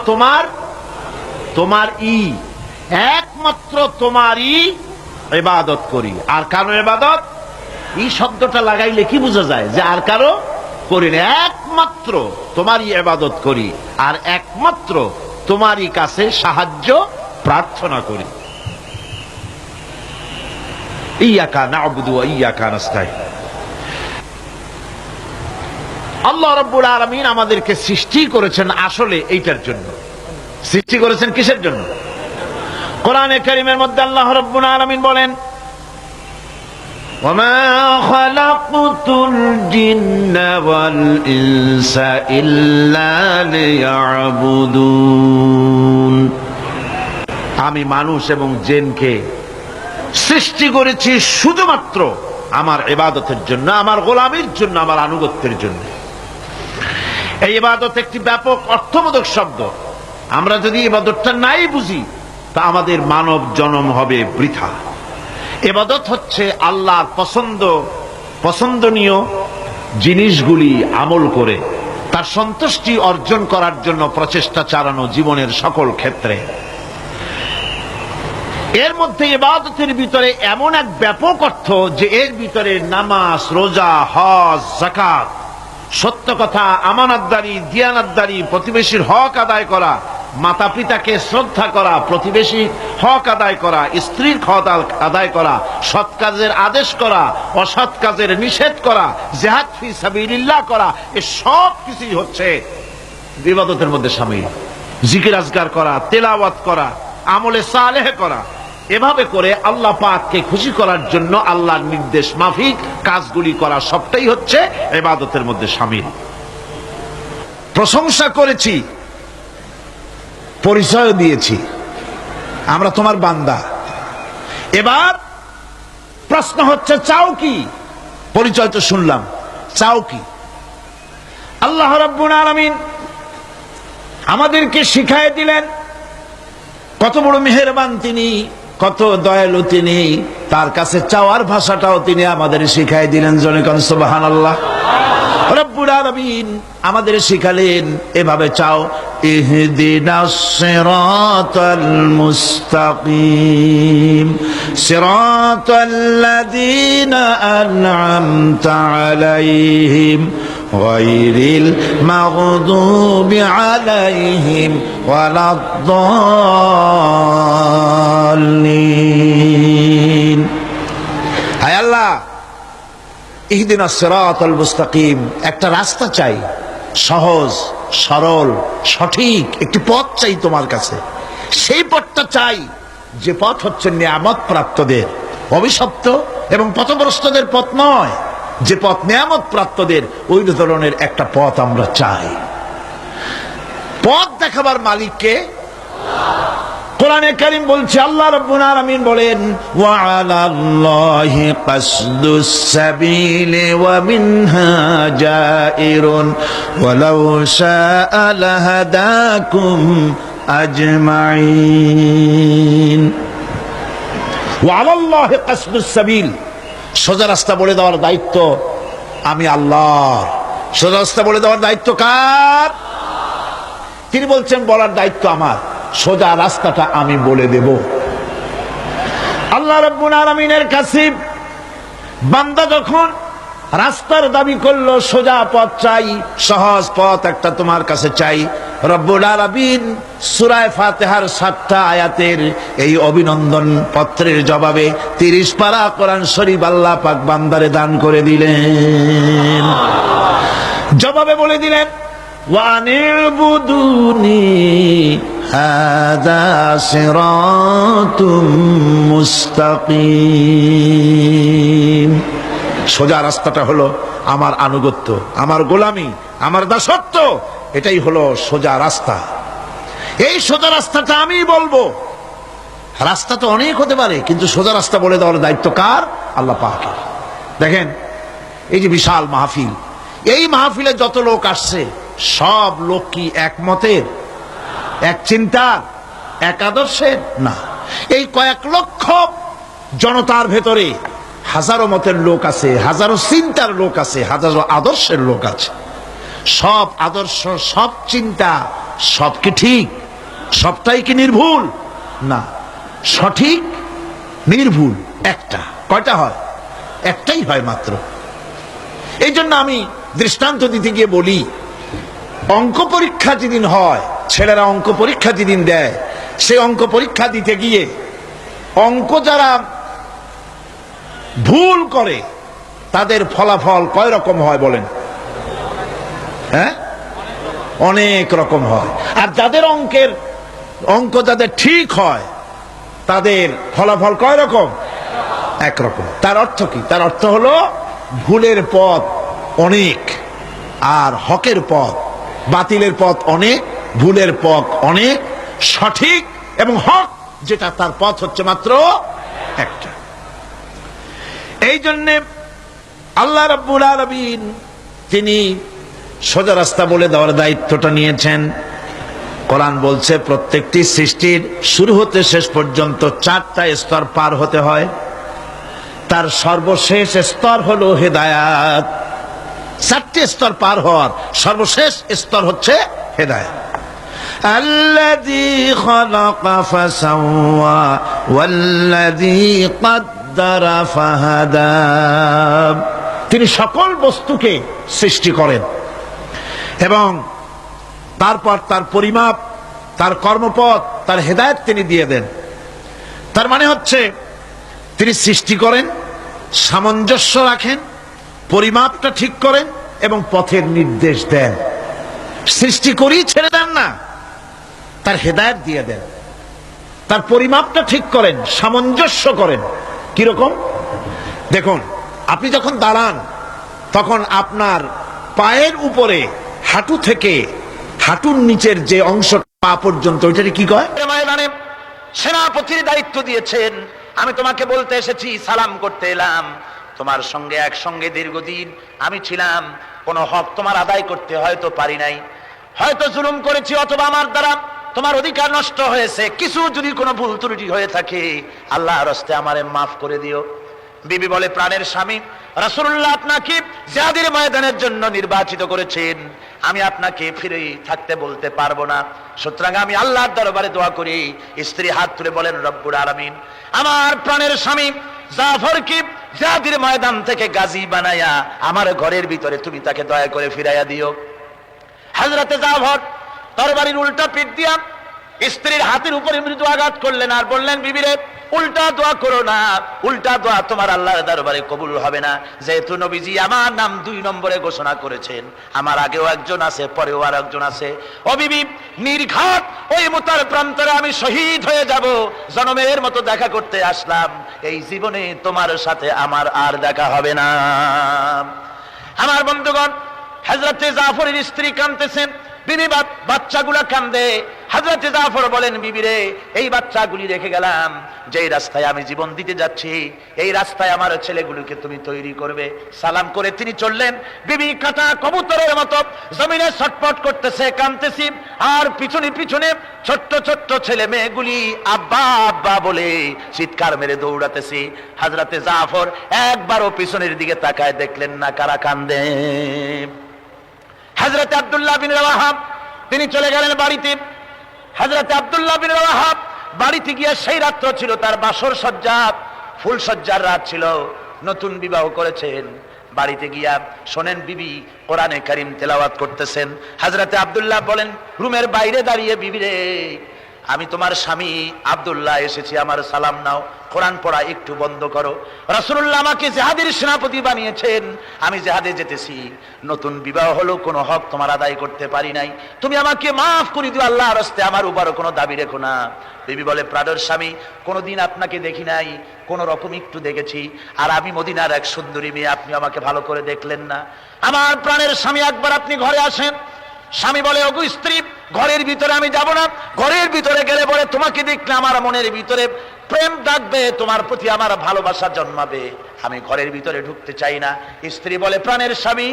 একমাত্র তোমারই ইবাদত করি। আর কারো ইবাদত, এই শব্দটা লাগাইলে কি বোঝা যায়? যে আর কারো করি না, একমাত্র তোমারই ইবাদত করি, আর একমাত্র তোমারই কাছে সাহায্য প্রার্থনা করি। ইয়্যাকা না'বুদু ওয়া ইয়্যাকা নাস্তাঈন। আল্লাহ রাব্বুল আলামিন আমাদেরকে সৃষ্টি করেছেন আসলে এইটার জন্য। সৃষ্টি করেছেন কিসের জন্য? কোরআনে কারীমের মধ্যে আল্লাহ রাব্বুল আলামিন বলেন, ওয়ামা খালাকতুল জিন্না ওয়াল ইনসা ইল্লা লিয়াবুদুন। আমি মানুষ এবং জিনকে সৃষ্টি করেছি শুধুমাত্র আমার ইবাদতের জন্য, আমার গোলামির জন্য, আমার আনুগত্যের জন্য। এই ইবাদত একটি ব্যাপক অর্থবোধক শব্দ। আমরা যদি ইবাদতটা নাই বুঝি, তা আমাদের মানব জন্ম হবে বৃথা। ইবাদত হচ্ছে আল্লাহর পছন্দনীয় জিনিসগুলি আমল করে তার সন্তুষ্টি অর্জন করার জন্য প্রচেষ্টা চালানো জীবনের সকল ক্ষেত্রে। এর মধ্যে ইবাদতের ভিতরে এমন এক ব্যাপক অর্থ যে এর ভিতরে নামাজ, রোজা, হজ, যাকাত, সত্য কথা, আমানতদারি, দিয়ানতদারি, প্রতিবেশীর হক আদায় করা, মাতা পিতাকে শ্রদ্ধা করা, প্রতিবেশী হক আদায় করা, স্ত্রীর হক আদায় করা, সৎ কাজের আদেশ করা, অসৎ কাজের নিষেধ করা, জিহাদ ফি সাবিলিল্লাহ করা, এই সব কিছুই হচ্ছে ইবাদতের মধ্যে শামিল। জিকির আজকার করা, তেলাওয়াত করা, আমলে সালেহ করা, এভাবে করে আল্লাহ পাককে খুশি করার জন্য আল্লাহর নির্দেশ মাফিক কাজগুলি করা, সবটাই হচ্ছে ইবাদতের মধ্যে শামিল। প্রশংসা করেছি, পরিচয় দিয়েছি, আমরা তোমার বান্দা। এবার প্রশ্ন হচ্ছে, চাও কি? পরিচয় তো শুনলাম, চাও কি? আল্লাহ রাব্বুল আলামিন আমাদেরকে শিখায় দিলেন কত বড় মেহেরবান তিনি, কত দয়ালু তিনি। তার কাছে চাওয়ার ভাষাটাও তিনি আমাদের শিখাই দিলেন। জনে কোন সুবহানাল্লাহ। রব্বুল আলামিন আমাদের শিখালেন, এভাবে চাও, ইহদিনাস সিরাতাল মুস্তাকিম সিরাতাল্লাযীনা আন'আমতা আলাইহিম গায়রিল মাগদুবি আলাইহিম ওয়ালাদ-দাল্লিন। হায় আল্লাহ, ইহদিনাস সিরাতাল মুস্তাকিম, একটা রাস্তা চাই, সহজ সরল সঠিক একটি পথ চাই তোমার কাছে। সেই পথটা চাই যে পথ হচ্ছে নিয়ামত প্রাপ্তদের, অভিশপ্ত এবং পথভ্রষ্টদের পথ নয়। যে পথ নিয়ামত প্রাপ্তদের, ওই ধরনের একটা পথ আমরা চাই। পথ দেখাবার মালিককে কোরআনে কারীম বলছে, আল্লাহ রাব্বুল আলামিন বলেন, ওয়া আলাল্লাহি কাসদুস সাবিলি ওয়া মিনহা জাইরুন ওয়ালাউ শাআ লাহাদাকুম আজমাইন। ওয়া আলাল্লাহি কাসদুস সাবিল, সোজা রাস্তা বলে দেওয়ার দায়িত্ব আমি আল্লাহর। সোজা রাস্তা বলে দেওয়ার দায়িত্ব কার? তিনি বলছেন বলার দায়িত্ব আমার, সোজা রাস্তাটা আমি বলে দেব। আল্লাহ রাব্বুল আলামিনের কাছে বান্দা যখন রাস্তার দাবি করলো, সোজা পথ চাই, সহজ পথ একটা তোমার কাছে চাই, রব্বুল আলামিন সূরা ফাতিহার 7টা আয়াতের এই অভিনন্দন পত্রের জবাবে 30 পারা কোরআন শরীফ আল্লাহ পাক বান্দারে দান করে দিলেন। জবাবে বলে দিলেন, ওয়ানিবুদুনি হাযা সিরাতুম মুস্তাকিম। সোজা রাস্তাটা হলো আমার আনুগত্য, আমার গোলামি, আমার দাসত্ব, এটাই হলো সোজা রাস্তা। এই সোজা রাস্তাটা আমি বলবো। রাস্তা তো অনেক হতে পারে, কিন্তু সোজা রাস্তা বলে দেওয়ার দায়িত্ব কার? আল্লাহ পাকের। দেখেন এই যে বিশাল মাহফিল, এই মাহফিলে যত লোক আসছে, সব লোক কি এক মতের, এক চিন্তার, এক আদর্শের? না। এই কয়েক লক্ষ জনতার ভেতরে হাজারো মতের লোক আছে, হাজারো চিন্তার লোক আছে, হাজারো আদর্শের লোক আছে। সব আদর্শ, সব চিন্তা, সব কি ঠিক? সবটাই কি নির্ভুল? না, সঠিক নির্ভুল একটা। কয়টা হয়? একটাই হয় মাত্র। এই জন্য আমি দৃষ্টান্ত দিতে গিয়ে বলি, অঙ্ক পরীক্ষা যেদিন হয়, ছেলেরা অঙ্ক পরীক্ষা যেদিন দেয়, সেই অঙ্ক পরীক্ষা দিতে গিয়ে অঙ্ক যারা ভুল করে তাদের ফলাফল কয় রকম হয় বলেন? হ্যাঁ, অনেক রকম হয়। আর যাদের অঙ্ক যাদের ঠিক হয়, তাদের ফলাফল কয় রকম? একরকম। তার অর্থ কি? তার অর্থ হলো ভুলের পথ অনেক, আর হকের পথ, বাতিলের পথ অনেক, ভুলের পথ অনেক, সঠিক এবং হক যেটা, তার পথ হচ্ছে মাত্র একটা। এই জন্যে আল্লাহ রাব্বুল আলামিন তিনি সোজা রাস্তা বলে দেওয়ার দায়িত্বটা নিয়েছেন। কোরআন বলছে প্রত্যেকটি সৃষ্টির শুরু হতে শেষ পর্যন্ত 4টা স্তর পার হতে হয়। তার সর্বশেষ স্তর হলো হেদায়াত। 4টে স্তর পার হওয়ার সর্বশেষ স্তর হচ্ছে হেদায়াত। আল্লাযী খালাকা ফাসাওয়া ওয়াল্লাযী কদ্দারা ফাহাদা। তিনি সকল বস্তুকে সৃষ্টি করেন এবং তারপর তার পরিমাপ, তার কর্মপথ, তার হেদায়েত তিনি দিয়ে দেন। তার মানে হচ্ছে তিনি সৃষ্টি করেন, সামঞ্জস্য রাখেন, পরিমাপটা ঠিক করেন এবং পথের নির্দেশ দেন। সৃষ্টি করেই ছেড়ে দেন না, তার হেদায়েত দিয়ে দেন। তার পরিমাপটা ঠিক করেন, সামঞ্জস্য করেন। কিরকম? দেখুন, আপনি যখন দাঁড়ান তখন আপনার পায়ের উপরে হাঁটু থেকে হাঁটুর নিচের যে অংশ পা পর্যন্ত, ওইটাকে কি কয়? ময়দানে সেনাপতির দায়িত্ব দিয়েছেন, আমি তোমাকে বলতে এসেছি, সালাম করতে এলাম। তোমার সঙ্গে একসঙ্গে দীর্ঘদিন আমি ছিলাম, কোনো হক তোমার আদায় করতে হয়তো পারি নাই, হয়তো জুলুম করেছি, অথবা আমার দ্বারা তোমার অধিকার নষ্ট হয়েছে। কিছু যদি কোনো ভুল ত্রুটি হয়ে থাকে, আল্লাহর হস্তে আমারে মাফ করে দিও। বিবি বলে, প্রাণের স্বামী রাসূলুল্লাহ আপনাকে জিহাদের ময়দানের জন্য নির্বাচিত করেছেন, আমি আপনাকে ফিরে থাকতে বলতে পারবো না। সুতরাং আমি আল্লাহর দরবারে দোয়া করি। স্ত্রী হাত তুলে বলেন, রব্বুল আলামিন, আমার প্রাণের স্বামী জাফরকে জিহাদের ময়দান থেকে গাজী বানায়া আমার ঘরের ভিতরে তুমি তাকে দয়া করে ফিরাইয়া দিও। হযরতে জাফর তরবারির উল্টা পিঠ দিয়া স্ত্রীর হাতের উপরে মৃদু আঘাত করলেন আর বললেন, বিবিরে, উল্টা দোয়া করো না, উল্টা দোয়া তোমার আল্লাহর দরবারে কবুল হবে না। যেহেতু নবীজি আমার নাম 2 নম্বরে ঘোষণা করেছেন, আমার আগেও একজন আছে, পরেও আর একজন আছে। ও বিবি, নির্ঘাত ওই মুতার প্রান্তরে আমি শহীদ হয়ে যাব। জনমের মতো দেখা করতে আসলাম,
এই জীবনে তোমার সাথে আমার আর দেখা হবে না। আমার বন্ধুগণ, হযরতে জাফরের স্ত্রী কাঁদতেছেন, বিবি বাচ্চাগুলা কান্দে। হযরতে জাফর বলেন, বিবি রে, এই বাচ্চাগুলি রেখে গেলাম, যেই রাস্তায় আমি জীবন দিতে যাচ্ছি এই রাস্তায় আমার ছেলেগুলোকে তুমি তৈরি করবে। সালাম করে তিনি চললেন। বিবি কাটা কবুতরের মতো জমিনে ছটফট করতেছে, কাঁদতেছি, আর পিছনে পিছনে ছোট্ট ছোট্ট ছেলে মেয়েগুলি আব্বা আব্বা বলে চিৎকার মেরে দৌড়াতেছি। হযরতে জাফর একবারও পিছনের দিকে তাকায় দেখলেন না কারা কান্দে। হযরতে আব্দুল্লাহ বিন রাওয়াহা তিনি চলে গেলেন বাড়িতে। হযরতে আব্দুল্লাহ বিন রাওয়াহা বাড়িতে গিয়ে, সেই রাত্র ছিল তার বাসর সজ্জা, ফুল সজ্জার রাত ছিল, নতুন বিবাহ করেছেন। বাড়িতে গিয়া শোনেন বিবি কোরআনে কারীম তেলাওয়াত করতেছেন। হযরতে আব্দুল্লাহ বলেন রুমের বাইরে দাঁড়িয়ে, বিবি রে, আমি তোমার স্বামী আব্দুল্লাহ এসেছি, আমার সালাম নাও, কোরআন পড়া একটু বন্ধ করো। রাসূলুল্লাহ আমাকে জিহাদের সেনাপতি বানিয়েছেন, আমি জিহাদে যেতেছি, নতুন বিবাহ হলো, কোনো হক তোমার আদায় করতে পারি নাই, তুমি আমাকে মাফ করে দিও, আল্লাহর রাস্তায় আমার উপরও কোনো দাবি রেখো না। বিবি বলে, প্রাণের স্বামী, কোনোদিন আপনাকে দেখি নাই, কোন রকম একটু দেখেছি, আর আমি মদিনার এক সুন্দরী মেয়ে, আপনি আমাকে ভালো করে দেখলেন না। আমার প্রাণের স্বামী, একবার আপনি ঘরে আসেন। স্বামী বলে, ওগো স্ত্রী, ঘরের ভিতরে আমি যাব না, ঘরের ভিতরে গেলে পরে তোমাকে দেখলে আমার মনের ভিতরে প্রেম ডাকবে, তোমার প্রতি আমার ভালোবাসা জন্মাবে, আমি ঘরের ভিতরে ঢুকতে চাই না। স্ত্রী বলে, প্রাণের স্বামী,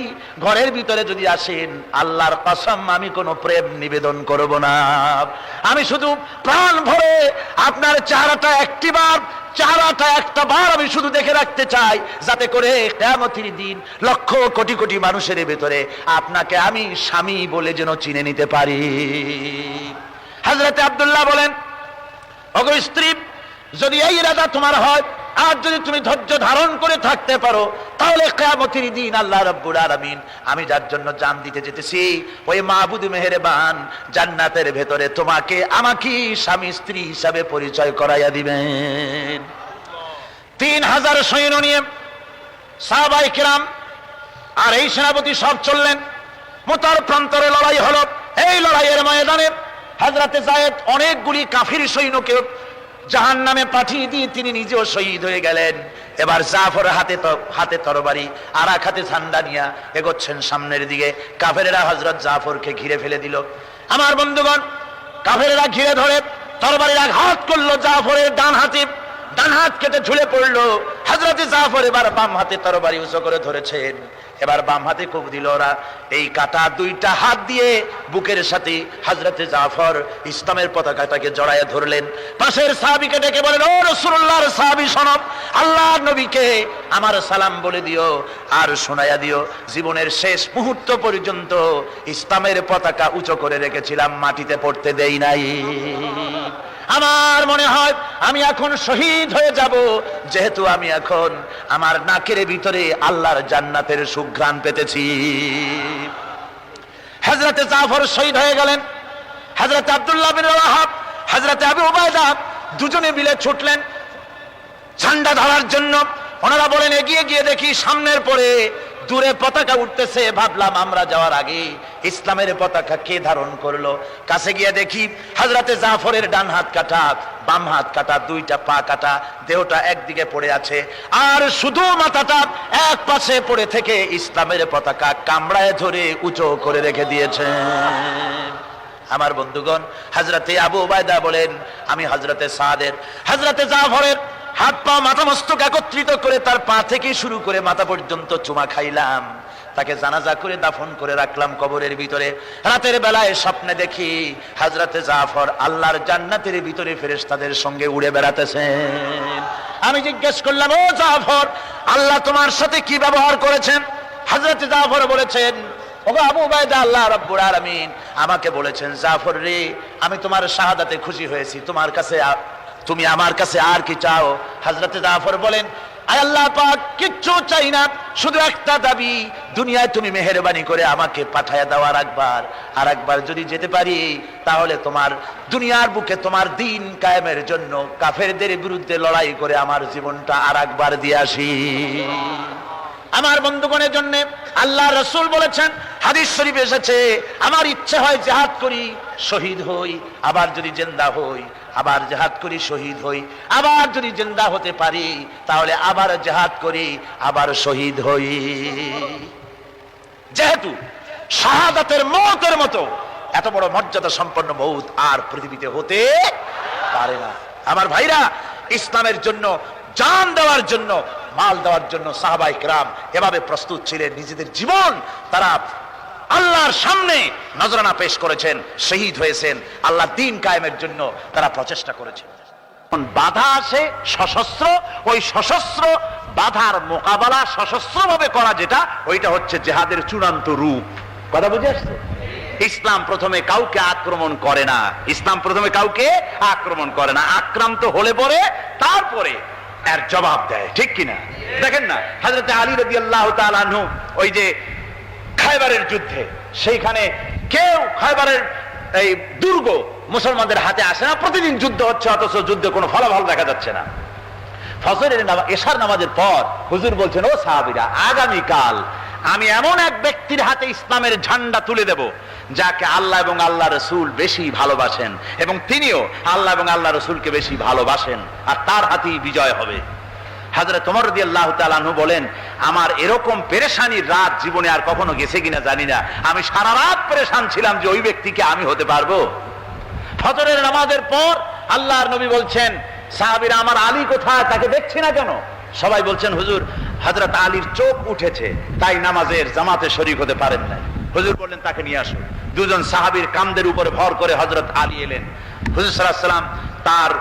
ঘরের ভিতরে যদি আসেন, আল্লাহর কসম আমি কোনো প্রেম নিবেদন করব না, আমি শুধু প্রাণ ভরে আপনার চেহারাটা একটা বার আমি শুধু দেখে রাখতে চাই, যাতে করে কিয়ামতের দিন লক্ষ কোটি কোটি মানুষের ভেতরে আপনাকে আমি স্বামী বলে যেন চিনে নিতে পারি। হযরতে আব্দুল্লাহ বলেন, ওগো স্ত্রী, যদি এই ইরাদা তোমার হয়, আর যদি তুমি ধৈর্য ধারণ করে থাকতে পারো, তাহলে কিয়ামতের দিন আল্লাহ রাব্বুল আলামিন আমি যার জন্য জান দিতে যেতেছি, ওই মাহবুদ মেহেরবান জান্নাতের ভেতরে তোমাকে আমাকে স্বামী স্ত্রী হিসাবে পরিচয় করাইয়া দিবেন। 3000 সৈন্য নিয়ে সাহাবায়ে কেরাম আর এই সেনাপতি সব চললেন। মুতার প্রান্তরে লড়াই হলো। এই লড়াইয়ের ময়দানে হযরতে যায়েদ অনেকগুলি কাফির সৈন্যকে জাহান্নামে পাঠিয়ে দিয়ে তিনি নিজেও শহীদ হয়ে গেলেন। এবার জাফর হাতে তরবারি, আর এক হাতে ঝান্ডা নিয়ে এগোচ্ছেন সামনের দিকে। কাফেরেরা হযরত জাফরকে ঘিরে ফেলে দিল। আমার বন্ধুগণ, কাফেরেরা ঘিরে ধরে তরবারির আঘাত করলো জাফরের ডান হাতে, ডান হাত কেটে ঝুলে পড়লো। হযরতে জাফর এবার বাম হাতে তরবারি উঁচু করে ধরেছেন, এবার বাম হাতে কোপ দিল ওরা। এই কাটা দুইটা হাত দিয়ে বুকের সাথে হযরতে জাফর ইসলামের পতাকাটাকে জড়ায় ধরলেন। পাশের সাহাবীকে ডেকে বলেন, ও রাসূলুল্লাহর সাহাবী শোনো, আল্লাহর নবীকে আমার সালাম বলে দিও, আর শোনায়া দিও, জীবনের শেষ মুহূর্ত পর্যন্ত ইসলামের পতাকা উঁচু করে রেখেছিলাম, মাটিতে পড়তে দেই নাই। আমার মনে হয় আমি এখন শহীদ হয়ে যাব, যেহেতু আমি এখন আমার নাকের ভিতরে আল্লাহর জান্নাতের সুঘ্রাণ পেতেছি। হযরতে জাফর শহীদ হয়ে গেলেন। হযরতে আব্দুল্লাহ বিন রাওয়াহা, হযরতে আবু উবাইদা দুজনে মিলে ছুটলেন ঝান্ডা ধরার জন্য। ওনারা বলেন, এগিয়ে গিয়ে দেখি সামনের পরে দূরে পতাকা উঠতেছে। ভাবলাম আমরা যাওয়ার আগে ইসলামের পতাকা কে ধারণ করলো। কাছে গিয়ে দেখি হযরতে জাফরের ডান হাত কাটা, বাম হাত কাটা, দুইটা পা কাটা, দেহটা একদিকে পড়ে আছে, আর শুধু মাথাটা এক পাশে পড়ে থেকে ইসলামের পতাকা কামড়ায় ধরে উঁচু করে রেখে দিয়েছে। আমার বন্ধুগণ, হযরতে আবু উবাইদা বলেন, আমি হযরতে সাদের, হযরতে জাফরের হাত পা মাথা মস্তক একত্রিত করে তার পা থেকে শুরু করে মাথা পর্যন্ত চুমা খাইলাম, তাকে জানাজা করে দাফন করে রাখলাম কবরের ভিতরে। রাতের বেলায় স্বপ্নে দেখি হযরতে জাফর আল্লাহর জান্নাতের ভিতরে ফেরেশতাদের সঙ্গে উড়ে বেড়াতেছেন। আমি জিজ্ঞেস করলাম, ও জাফর, আল্লাহ তোমার সাথে কি ব্যবহার করেছেন? হযরতে জাফর বলেছেন, ওগো আবু উবাইদা, আল্লাহ রাব্বুল আলামিন আমাকে বলেছেন, জাফর রে, আমি তোমার শাহাদাতে খুশি হয়েছি, তুমি আমার কাছে আর কি চাও? হযরতে জাফর বলেন, আয় আল্লাহ পাক, কিচ্ছু চাই না, শুধু একটা দাবি, দুনিয়ায় তুমি মেহেরবানি করে আমাকে পাঠায়া দাও আর একবার যদি যেতে পারি, তাহলে তোমার দুনিয়ার বুকে তোমার দিন কায়েমের জন্য কাফেরদের বিরুদ্ধে লড়াই করে আমার জীবনটা আর একবার দিয়ে আসি। আমার বন্ধুগণের জন্য আল্লাহ রাসূল বলেছেন হাদিস শরীফে এসেছে, আমার ইচ্ছে হয় জিহাদ করি শহীদ হই, আবার যদি জিন্দা হই, আবার জিহাদ করি শহীদ হই, আবার যদি জিন্দা হতে পারি তাহলে আবার জিহাদ করি, আবার শহীদ হই। যেহেতু শাহাদাতের মওতের মতো এত বড় মর্যাদা সম্পন্ন মওত আর পৃথিবীতে হতে পারে না। আমার ভাইরা, ইসলামের জন্য জান দেওয়ার জন্য, মাল দেওয়ার জন্য সাহাবায়ে কেরাম এভাবে প্রস্তুত ছিলেন। নিজেদের জীবন তারা আল্লাহর সামনে নজরানা পেশ করেছেন, শহীদ হয়েছেন। আল্লাহ দ্বীন কায়েমের জন্য তারা প্রচেষ্টা করেছেন। বাধা আসে সশস্ত্র, ওই সশস্ত্র বাধার মোকাবেলা সশস্ত্র ভাবে করা, যেটা ওইটা হচ্ছে জিহাদের চূড়ান্ত রূপ। কথা বুঝে আসছে? ইসলাম প্রথমে কাউকে আক্রমণ করে না, ইসলাম প্রথমে কাউকে আক্রমণ করে না, আক্রান্ত হলে পরে তারপরে এর জবাব দেয়। ঠিক কিনা? দেখেন না, হযরত আলী রাদিয়াল্লাহু তাআলা আনহু ওই যে খায়বারের যুদ্ধে, সেইখানে কেউ খায়বারের এই দুর্গ মুসলমানদের হাতে আসে না, প্রতিদিন যুদ্ধ হচ্ছে, অথচ যুদ্ধে কোনো ফলাফল দেখা যাচ্ছে না। ফজরের এশার নামাজের পর হুজুর বলছেন, ও সাহাবীরা, আগামীকাল আমি এমন এক ব্যক্তির হাতে ইসলামের ঝান্ডা তুলে দেব যাকে আল্লাহ এবং আল্লাহ রসুল বেশি ভালোবাসেন, এবং তিনিও আল্লাহ এবং আল্লাহ রসুলকে বেশি ভালোবাসেন, আর তার হাতেই বিজয় হবে। হযরত ওমর রাদিয়াল্লাহু তাআলা আনহু বলেন, আমার এরকম পেরেশানির রাত জীবনে আর কখনো গেছে কিনা জানি না, আমি সারা রাত পেরেশান ছিলাম যে ওই ব্যক্তিকে আমি হতে পারবো। ফজরের নামাজের পর আল্লাহর নবী বলছেন, সাহাবীরা, আমার আলী কোথায়, তাকে দেখছি না কেন? সবাই বলছেন, হুজুর, হযরত আলীর চোখ উঠেছে, তাই নামাজের জামাতে শরীক হতে পারেন না। হুজুর বললেন, তাকে নিয়ে আসো। দুজন সাহাবীর কাঁধের উপরে ভর করে হযরত আলী এলেন। হুজুর সাল্লাল্লাহু আলাইহি ওয়াসাল্লাম তার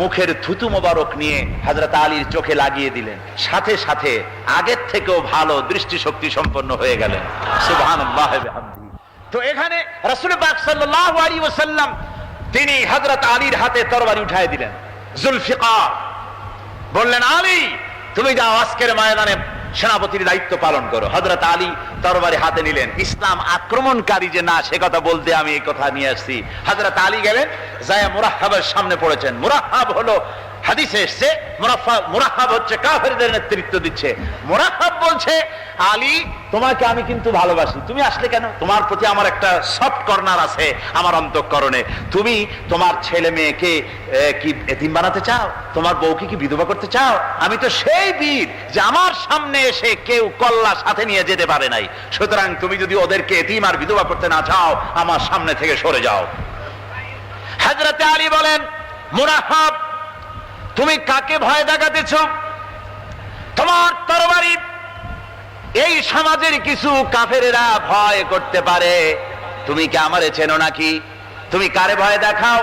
মুখের থুতু মোবারক নিয়ে হযরত আলীর চোখে লাগিয়ে দিলেন, সাথে সাথে আগের থেকেও ভালো দৃষ্টিশক্তি সম্পন্ন হয়ে গেলেন। সুবহানাল্লাহ ওয়া বিহামদিহি। তো এখানে রাসূল পাক সাল্লাল্লাহু আলাইহি ওয়াসাল্লাম তিনি হযরত আলীর হাতে তরবারি উঠায় দিলেন, জুলফিকার। বললেন, আলী, তুমি যাও, আজকের ময়দানে সেনাপতির দায়িত্ব পালন করো। হযরত আলী তরবারি হাতে নিলেন। ইসলাম আক্রমণকারী যে না, সে কথা বলতে আমি এই কথা নিয়ে আসছি। হযরত আলী গেলেন, যায় মুরাহহাবের সামনে পড়েছেন। মুরাহহাব হলো, হাদিসে এসেছে, মুরাহহাব হচ্ছে কাফেরদের নেতৃত্ব দিচ্ছে। মুরাহহাব বলছে, আলী, তোমাকে আমি কিন্তু ভালোবাসি, তুমি আসলে কেন? তোমার প্রতি আমার একটা সফট কর্নার আছে আমার অন্তঃকরণে। তুমি তোমার ছেলে মেয়েকে কি এতিম বানাতে চাও? তোমার বউকে কি বিধবা করতে চাও? আমি তো সেই বীর যে আমার সামনে এসে কেউ কল্লা সাথে নিয়ে যেতে পারে নাই। সুতরাং তুমি যদি ওদেরকে এতিম আর বিধবা করতে না চাও, আমার সামনে থেকে সরে যাও। হযরত আলী বলেন, মুরাহহাব, তুমি কাকে ভয় দেখাতেছ? তোমার তরবারি এই সমাজের কিছু কাফেরেরা ভয় করতে পারে, তুমি কি আমারে চেনো নাকি? তুমি কারে ভয় দেখাও?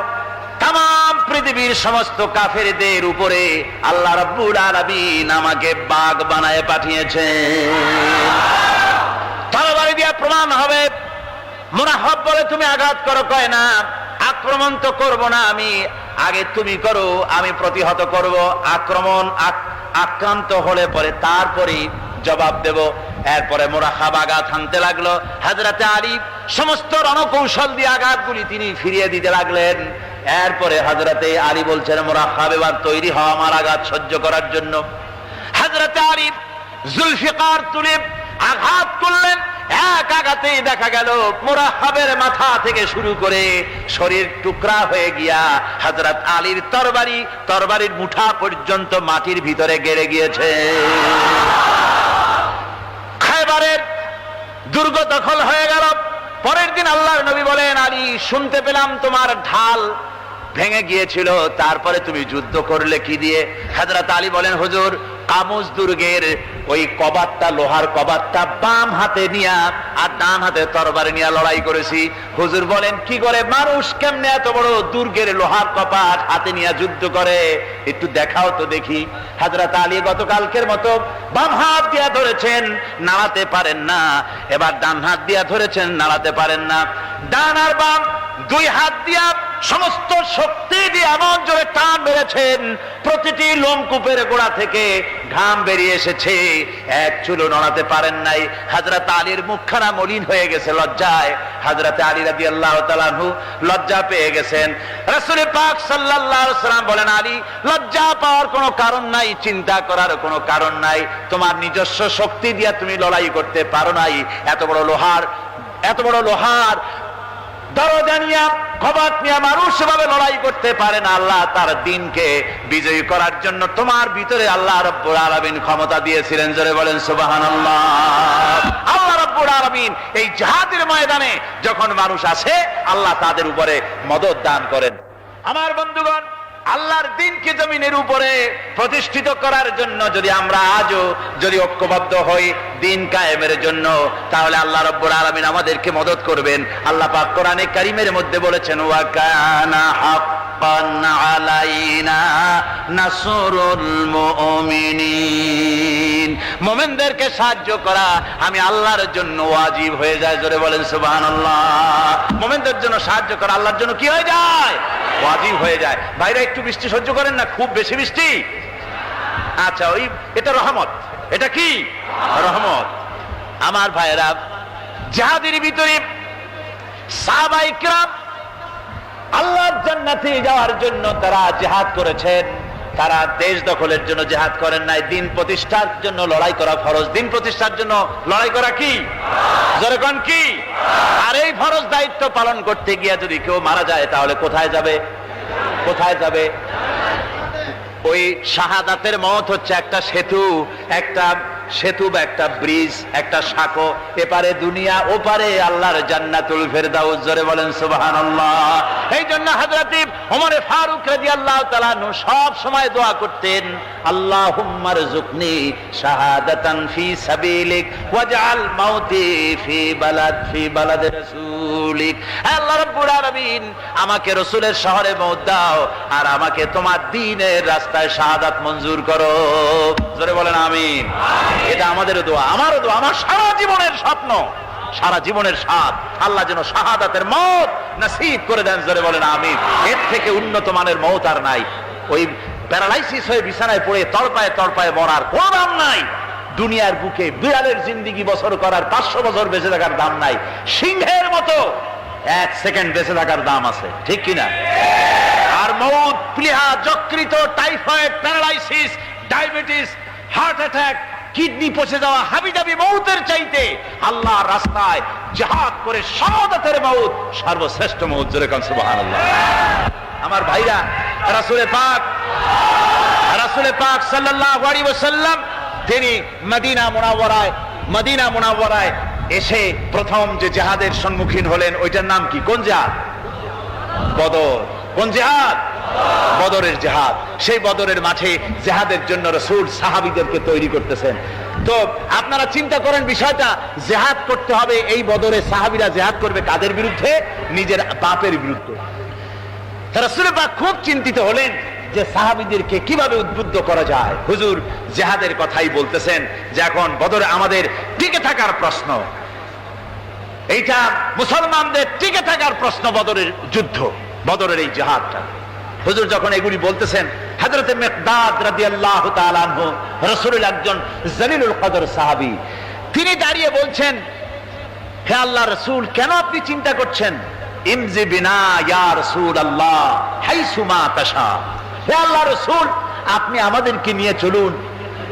তাম পৃথিবীর সমস্ত কাফেরদের উপরে আল্লাহ রাব্বুল আলামিন আমাকে বাগ বানায় পাঠিয়েছেন। তরবারি দিয়ে প্রমাণ হবে। মুরাহহাব বলে, তুমি আঘাত করো। কয় না, আক্রমণ তো করব না আমি, আগে তুমি করো, আমি প্রতিহত করব। আক্রান্ত হলে পরে তারপরে জবাব দেব। এরপরে মুরাহহাব আঘাত হানতে লাগলো। হযরত আলী সমস্ত রণকৌশল দিয়ে আঘাতগুলি তিনি ফিরিয়ে দিতে লাগলেন। এরপরে হযরত আলী বলছেন, মুরাহহাব, এবার তৈরি হও আমার আঘাত সহ্য করার জন্য। হযরত আলী জুলফিকার তুলে আঘাত করলেন। এক আঘাতেই দেখা গেল মুরাহহাবের মাথা থেকে শুরু করে শরীর টুকরা হয়ে গিয়া হযরত আলীর তরবারির মুঠা পর্যন্ত মাটির ভিতরে গেড়ে গিয়েছে। খায়বারের দুর্গ দখল হয়ে গেল। পরের দিন আল্লাহর নবী বলেন, আলী, শুনতে পেলাম তোমার ঢাল ভেঙে গিয়েছিল, তারপরে তুমি যুদ্ধ করলে কি দিয়ে? হযরত আলী বলেন, হুজুর, কামুজ দুর্গের ওই কবাটটা, লোহার কবাটটা বাম হাতে নিয়া আর ডান হাতে তরবারি নিয়ে লড়াই করেছি। হুজুর বলেন, কি করে? মানুষ কেমনে এত বড় দুর্গের লোহার কপাট হাতে নিয়ে যুদ্ধ করে? একটু দেখাও তো দেখি। হযরত আলী গতকালকের মতো বাম হাত দিয়া ধরেছেন, নাড়াতে পারেন না। এবার ডান হাত দিয়া ধরেছেন, নাড়াতে পারেন না। ডান আর বাম দুই হাত দিয়া সমস্ত শক্তি দিয়ে এমন জোরে টান মেরেছেন, প্রতিটি লোমকূপের গোড়া থেকে ঘাম বেরিয়ে এসেছে, এক চুলো নড়াতে পারেন নাই। হযরত আলীর মুখখানা মলিন হয়ে গেছে লজ্জায়। হযরত আলী রাদিয়াল্লাহু তাআলা আনহু লজ্জা পেয়ে গেছেন। রাসূল পাক সাল্লাল্লাহু আলাইহি ওয়াসাল্লাম বলেন, আলী, লজ্জা পাওয়ার কোনো কারণ নাই, চিন্তা করার কোনো কারণ নাই। তোমার নিজস্ব শক্তি দিয়ে তুমি লড়াই করতে পারো নাই। এত বড় লোহার এত বড় লোহার দরজা নিয়ে, কবাট নিয়ে মানুষ সেভাবে লড়াই করতে পারে না। আল্লাহ তার দিনকে বিজয়ী করার জন্য তোমার ভিতরে আল্লাহ রাব্বুল আলামিন ক্ষমতা দিয়েছিলেন। জোরে বলেন সুবহানাল্লাহ। আল্লাহ রাব্বুল আলামিন এই জিহাদের ময়দানে যখন মানুষ আসে, আল্লাহ তাদের উপরে মদদ দান করেন। আমার বন্ধুগণ, আল্লাহর দিনকে জমিনের উপরে প্রতিষ্ঠিত করার জন্য যদি আমরা আজও যদি ঐক্যবদ্ধ হই দিন কায়েমের জন্য, তাহলে আল্লাহ রাব্বুল আলামিন আমাদেরকে মদদ করবেন। আল্লাহ পাক কোরআনে কারীমের মধ্যে বলেছেন, ওয়া কানা হাক্কান আলাইনা নাসরুল মুমিনিন। মুমিনদেরকে সাহায্য করা আমি আল্লাহর জন্য ওয়াজিব হয়ে যায়। জোরে বলেন সুবহানাল্লাহ। মুমিনদের জন্য সাহায্য করা আল্লাহর জন্য কি হয়ে যায়? ওয়াজিব হয়ে যায়। ভাইরা একটু বৃষ্টি সহ্য করেন না, খুব বেশি বৃষ্টি। আচ্ছা, ওই এটা রহমত। এটা কি রহমত? আমার ভাইরা, জিহাদের ভিতরে সাহাবায়ে কিরাম আল্লাহর জান্নাতে যাওয়ার জন্য তারা জিহাদ করেছেন। তারা দেশ দখলের জন্য জিহাদ করেন নাই, দিন প্রতিষ্ঠার জন্য লড়াই করা ফরজ। দিন প্রতিষ্ঠার জন্য লড়াই করা কি? জোরে কোন কি? আর এই ফরজ দায়িত্ব পালন করতে গিয়ে যদি কেউ মারা যায়, তাহলে কোথায় যাবে? কোথায় যাবে? ওই শাহাদাতের মওত হচ্ছে একটা সেতু, একটা সেতু বা একটা ব্রিজ, একটা সাঁকো। এপারে দুনিয়া, ওপারে আল্লাহর জান্নাতুল ফেরদাউস। জোরে বলেন সুবহানাল্লাহ। এই জন্য হযরত ওমর ফারুক রাদিয়াল্লাহু তাআলা আনহু সব সময় দোয়া করতেন, আল্লাহুম্মা রযুকনি শাহাদাতান ফি সাবিলিক ওয়াজআল মাউতি ফি বালাদি রাসূলিক। আল্লাহ রাব্বুল আলামিন, আমাকে রাসূলের শহরে মওত দাও, আর আমাকে তোমার দ্বীনের রাস্তায় শাহাদাত মঞ্জুর করো। জোরে বলেন আমিন। এটা আমাদের দোয়া, আমারও দোয়া, আমার সারা জীবনের স্বপ্ন, সারা জীবনের স্বাদ, আল্লাহ যেন শাহাদাতের মওত নসিব করে দেন। জোরে বলেন আমিন। এর থেকে উন্নত মানের মওত আর নাই। ওই প্যারালাইসিস হয়ে বিছানায় পড়ে তড়পায় তড়পায় মরার কোনো দাম নাই। দুনিয়ার বুকে বিড়ালের জিন্দেগি বছর করার 500 বছর বেঁচে থাকার দাম নাই। সিংহের মতো 1 সেকেন্ড বেঁচে থাকার দাম আছে, ঠিক কিনা? আর মওত, প্লীহা, যকৃত, typhoid, paralysis, diabetes, heart attack, kidney পচে যাওয়া, হাবিজাবি মওতের চাইতে আল্লাহর রাস্তায় জিহাদ করে শাহাদাতের মওত সর্বশ্রেষ্ঠ মওত। জোরে কোন সুবহানাল্লাহ। আমার ভাইরা, রাসূল পাক সাল্লাল্লাহু আলাইহি ওয়াসাল্লাম তিনি মদিনা মুনাওয়ারায় এসে প্রথম যে জিহাদের সম্মুখীন হলেন, ওইটার নাম কি? কোন জিহাদ? বদর। কোন জিহাদ? বদরের জিহাদ। সেই বদরের মাঠে জিহাদের জন্য রাসূল সাহাবীদেরকে তৈরি করতেছেন। তো আপনারা চিন্তা করেন বিষয়টা, জিহাদ করতে হবে। এই বদরে সাহাবীরা জিহাদ করবে কাদের বিরুদ্ধে? নিজের বাপের বিরুদ্ধে। রাসূল পাক খুব চিন্তিত হলেন যে সাহাবীদেরকে কিভাবে উদ্বুদ্ধ করা যায়। হুজুর জিহাদের কথাই বলতেছেন যে এখন বদরে আমাদের টিকে থাকার প্রশ্ন, এইটা মুসলমানদের টিকে থাকার প্রশ্ন। বদরের যুদ্ধ, বদরের এই জিহাদটা। হুজুর যখন এগুলি বলতেছেন, হযরত মিকদাদ রাদিয়াল্লাহু তাআলা আনহু, রাসূলের একজন জলিলুল কদর সাহাবী, তিনি দাঁড়িয়ে বলছেন, হে আল্লাহর রাসূল, কেন আপনি চিন্তা করছেন? ইমজি বিনা ইয়া রাসূলুল্লাহ হাইসুমা তাশা। হে আল্লাহর রাসূল, আপনি আমাদেরকে নিয়ে চলুন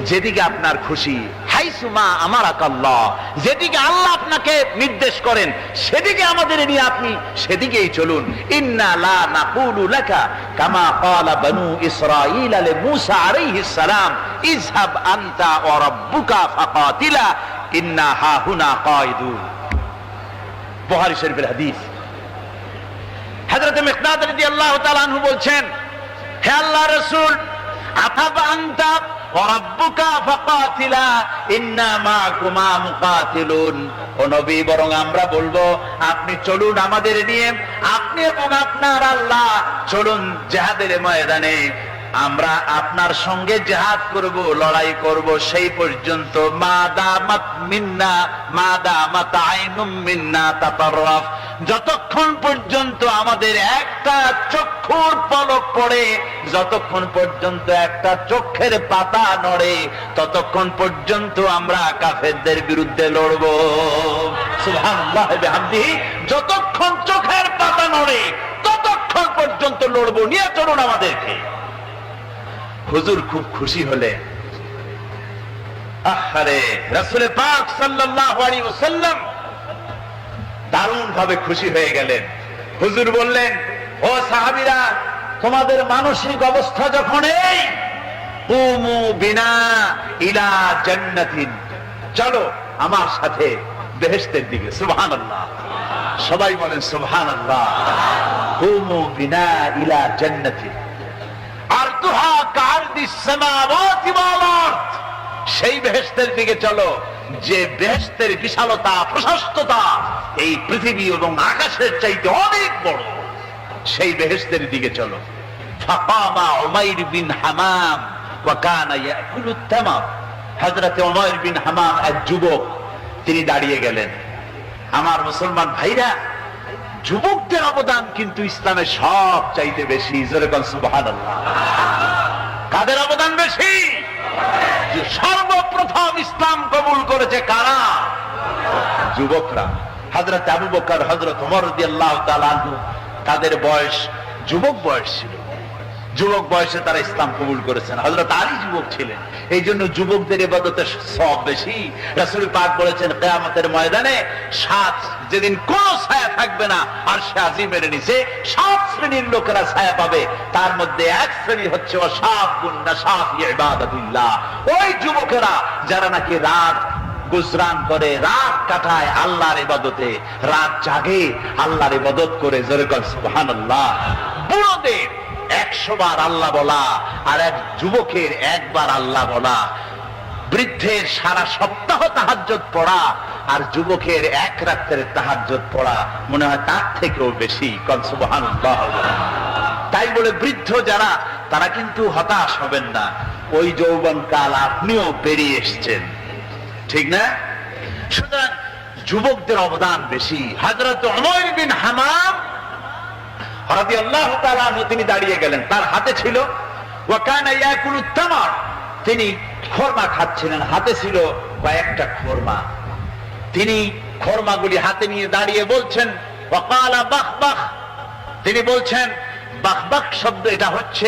যেদিকে আপনার খুশি। হাইসুমা আমারাকাল্লাহ, যেদিকে আল্লাহ আপনাকে নির্দেশ করেন সেদিকে আমাদের নিয়ে আপনি সেদিকেই চলুন। ইন্না লা নাকুলু লাকা কামা ক্বালা বানু ইসরাঈল লিমূসা আলাইহিস সালাম ইযহাব আনতা ওয়া রাব্বুকা ফাকাতিলা ইন্না হাহুনা কায়িদুন। বুখারী শরীফের হাদিস। হযরত মিকদাদ রাদিয়াল্লাহু তাআলা আনহু বলছেন, হে আল্লাহর রাসূল, আতাবা আনতা ওয়া রাব্বুকা ফাকাতিলা ইন্না মাআকুমা মুকাতিলুন। ও নবী, বরং আমরা বলবো আপনি চলুন আমাদের নিয়ে, আপনি এবং আপনার আল্লাহ চলুন জিহাদের ময়দানে, আমরা আপনার সঙ্গে জিহাদ করব, লড়াই করব সেই পর্যন্ত। মাদামাত মিন্না মাদামাত আইনুম মিন্না তাতাররাফ, যতক্ষণ পর্যন্ত আমাদের একটা চক্ষুর পলক পড়ে, যতক্ষণ পর্যন্ত একটা চোখের পাতা নড়ে, ততক্ষণ পর্যন্ত আমরা কাফেরদের বিরুদ্ধে লড়ব। সুবহানাল্লাহ ওয়া বিহামদিহি। যতক্ষণ চোখের পাতা নড়ে ততক্ষণ পর্যন্ত লড়ব, নিয়ে চলুন আমাদেরকে। হুজুর খুব খুশি হলেন। আহারে, রাসূল পাক সাল্লাল্লাহু আলাইহি ওয়াসাল্লাম দারুণ ভাবে খুশি হয়ে গেলেন। হুজুর বললেন, ও সাহাবীরা, তোমাদের মানসিক অবস্থা যখন এই, কুমু বিনা ইলা জান্নাতিন, চলো আমার সাথে বেহেশতের দিকে। সুবহানাল্লাহ, সবাই বলেন সুবহানাল্লাহ। কুমু বিনা ইলা জান্নাতিন আরদুহা কাআরদিস সামাওয়াতি ওয়াল আরদ, সেই বেহেশতের দিকে চলো যে বেহেশতের বিশালতা প্রশস্ততা এই পৃথিবী এবং আকাশের চাইতে অনেক বড়, সেই বেহেশতের দিকে চলো। ফাকামা উমাইর বিন হামাম ওয়া কানা ইয়াকুলু তামার, হযরত উমাইর বিন হামাম এক যুবক, তিনি দাঁড়িয়ে গেলেন। আমার মুসলমান ভাইরা, যুবকদের অবদান কিন্তু ইসলামে সব চাইতে বেশি। জোরে বলেন সুবহানাল্লাহ। কাদের অবদান বেশি? যে সর্বপ্রথম ইসলাম কবুল করেছে কারা? যুবকরা। হযরত আবু বকর, হযরত ওমর রাদিয়াল্লাহু তাআলা আনহু, তাদের বয়স যুবক বয়স ছিল। যুবক বয়সে তারা ইসলাম কবুল করেছেন। হযরত আলী যুবক ছিলেন, এই জন্য যুবকদের ইবাদতের সওয়াব বেশি। রাসূল পাক বলেছেন, কিয়ামতের ময়দানে যেদিন কোন ছায়া থাকবে না, আরশে আজিমের নিচে 7 শ্রেণীর লোকেরা ছায়া পাবে। তার মধ্যে এক শ্রেণী হচ্ছে ওয়াশাবুন নাশা ফি ইবাদাতিল্লাহ, ওই যুবকেরা যারা নাকি রাত গুজরান করে, রাত কাটায় আল্লাহর ইবাদতে, রাত জাগে আল্লাহর ইবাদত করে। জোরে বলেন সুবহানাল্লাহ। বুড়োদের 100 বার আল্লাহ বলা আর এক যুবকের একবার আল্লাহ বলা, বৃদ্ধের সারা সপ্তাহ তাহাজ্জুদ পড়া আর যুবকের এক রাতের তাহাজ্জুদ পড়া মনে হয় তার থেকেও বেশি। সুবহানাল্লাহ। তাই বলে বৃদ্ধ যারা, তারা কিন্তু হতাশ হবেন না। ওই যৌবনকাল আপনিও পেরিয়ে এসেছেন, ঠিক না? সুতরাং যুবকদের অবদান বেশি। হযরত উমাইর বিন হামাম রাদিয়াল্লাহু তাআলা আনহু, তিনি দাঁড়িয়ে গেলেন। তার হাতে ছিল ওয়া কানা ইয়াকুলু তামার, তিনি খরমা খাচ্ছিলেন। হাতে ছিল কয়েকটা খরমা। তিনি খরমাগুলি হাতে নিয়ে দাঁড়িয়ে বলছেন, ওয়া ক্বালা বাখবাখ, তিনি বলছেন, বাখবাখ শব্দ এটা হচ্ছে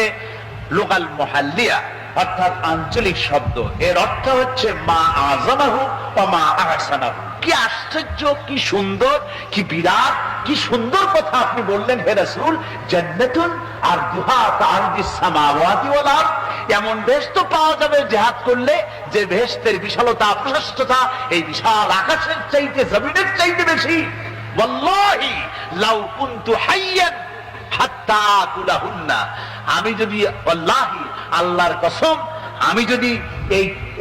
লুগাল মুহাল্লিয়া, অর্থাৎ আঞ্চলিক শব্দ। এর অর্থ হচ্ছে মা আযামাহু ওয়া মা আহসানাহু। কি আশ্চর্য, কি সুন্দর, কি বিরাট, কি সুন্দর কথা আপনি বললেন হে রাসূল। জান্নাতুন আরদুহা কাআরদিস সামাওয়াতি ওয়াল আরদ, এমন বেহেশত পাওয়া যাবে জিহাদ করলে যে বেহেশতের বিশালতা প্রশস্ততা এই বিশাল আকাশের চাইতে, জমিনের চাইতে বেশি। ওয়াল্লাহি লাউ কুনতু হাইয়ান হাত্তা আকুলাহুন্না, আমি যদি, ওয়াল্লাহি আল্লাহর কসম, আমি যদি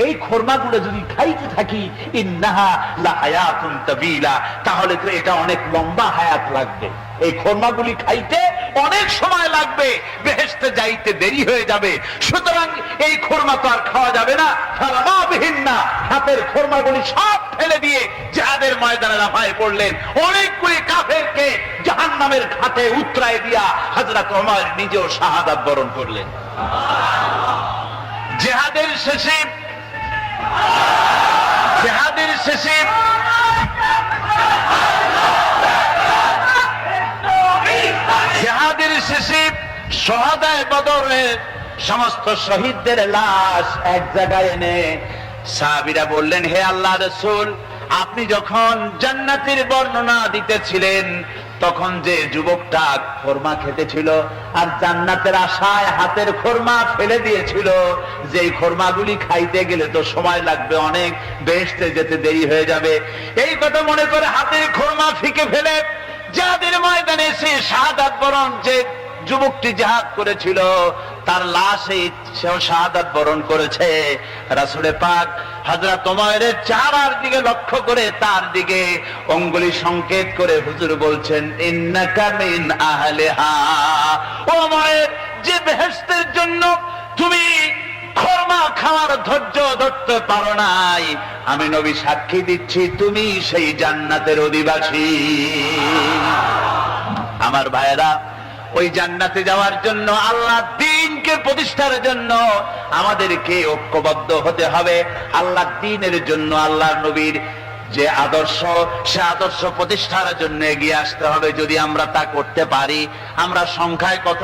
এই খরমাগুলো যদি খাইতে থাকি, ইন্নাহা লাহায়াতুন তাবিলা, তাহলে তো এটা অনেক লম্বা হায়াত লাগবে। এই খরমাগুলি খাইতে অনেক সময় লাগবে, বেহেশতে যাইতে দেরি হয়ে যাবে। সুতরাং এই খরমা তো আর খাওয়া যাবে না। ফালামা বিহিন্না, হাতের খরমাগুলি সব ফেলে দিয়ে জিহাদের ময়দানে লাফায় পড়লেন। অনেকগুলি কাফেরকে জাহান্নামের ঘাটে উতরায় দিয়া হযরত ওমর নিজেও শাহাদাত বরণ করলেন। জিহাদের শেষে শহাদায়ে বদরের সমস্ত শহীদদের লাশ এক জায়গায় এনে সাহাবীরা বললেন, হে আল্লাহর রাসূল, আপনি যখন জান্নাতের বর্ণনা দিতেছিলেন তখন যে যুবকটা খরমা খেতেছিল আর জান্নাতের আশায় হাতের খরমা ফেলে দিয়েছিল, যে খরমাগুলি খাইতে গেলে তো সময় লাগবে অনেক, বেহেশতে যেতে দেরি হয়ে যাবে, এই কথা মনে করে হাতের খরমা ফিকে ফেলে জিহাদের ময়দানে এসে শাহাদাত বরণ, যে যুবকটি জিহাদ করেছিল তার লাশে সেও শাহাদাত বরণ করেছে। রাসূল পাক হযরত ওমরের চেহারার দিকে লক্ষ্য করে তার দিকে অঙ্গুলি সংকেত করে হুজুর বলছেন, ইন্নাকা মিন আহলিহা, ওমরের যে বেহেশতের জন্য তুমি খরমা খাওয়ার ধৈর্য ধরতে পারো নাই, আমি নবী সাক্ষী দিচ্ছি তুমি সেই জান্নাতের অধিবাসী। আমার ভাইয়েরা, ওই জান্নাতে যাওয়ার জন্য, আল্লাহ দ্বীনকে প্রতিষ্ঠার জন্য আমাদেরকে ঐক্যবদ্ধ হতে হবে। আল্লাহ দ্বীনের জন্য আল্লাহর নবীর যে আদর্শ, সে আদর্শ প্রতিষ্ঠার জন্য এগিয়ে আসতে হবে। যদি আমরা তা করতে পারি, আমরা সংখ্যায় কত,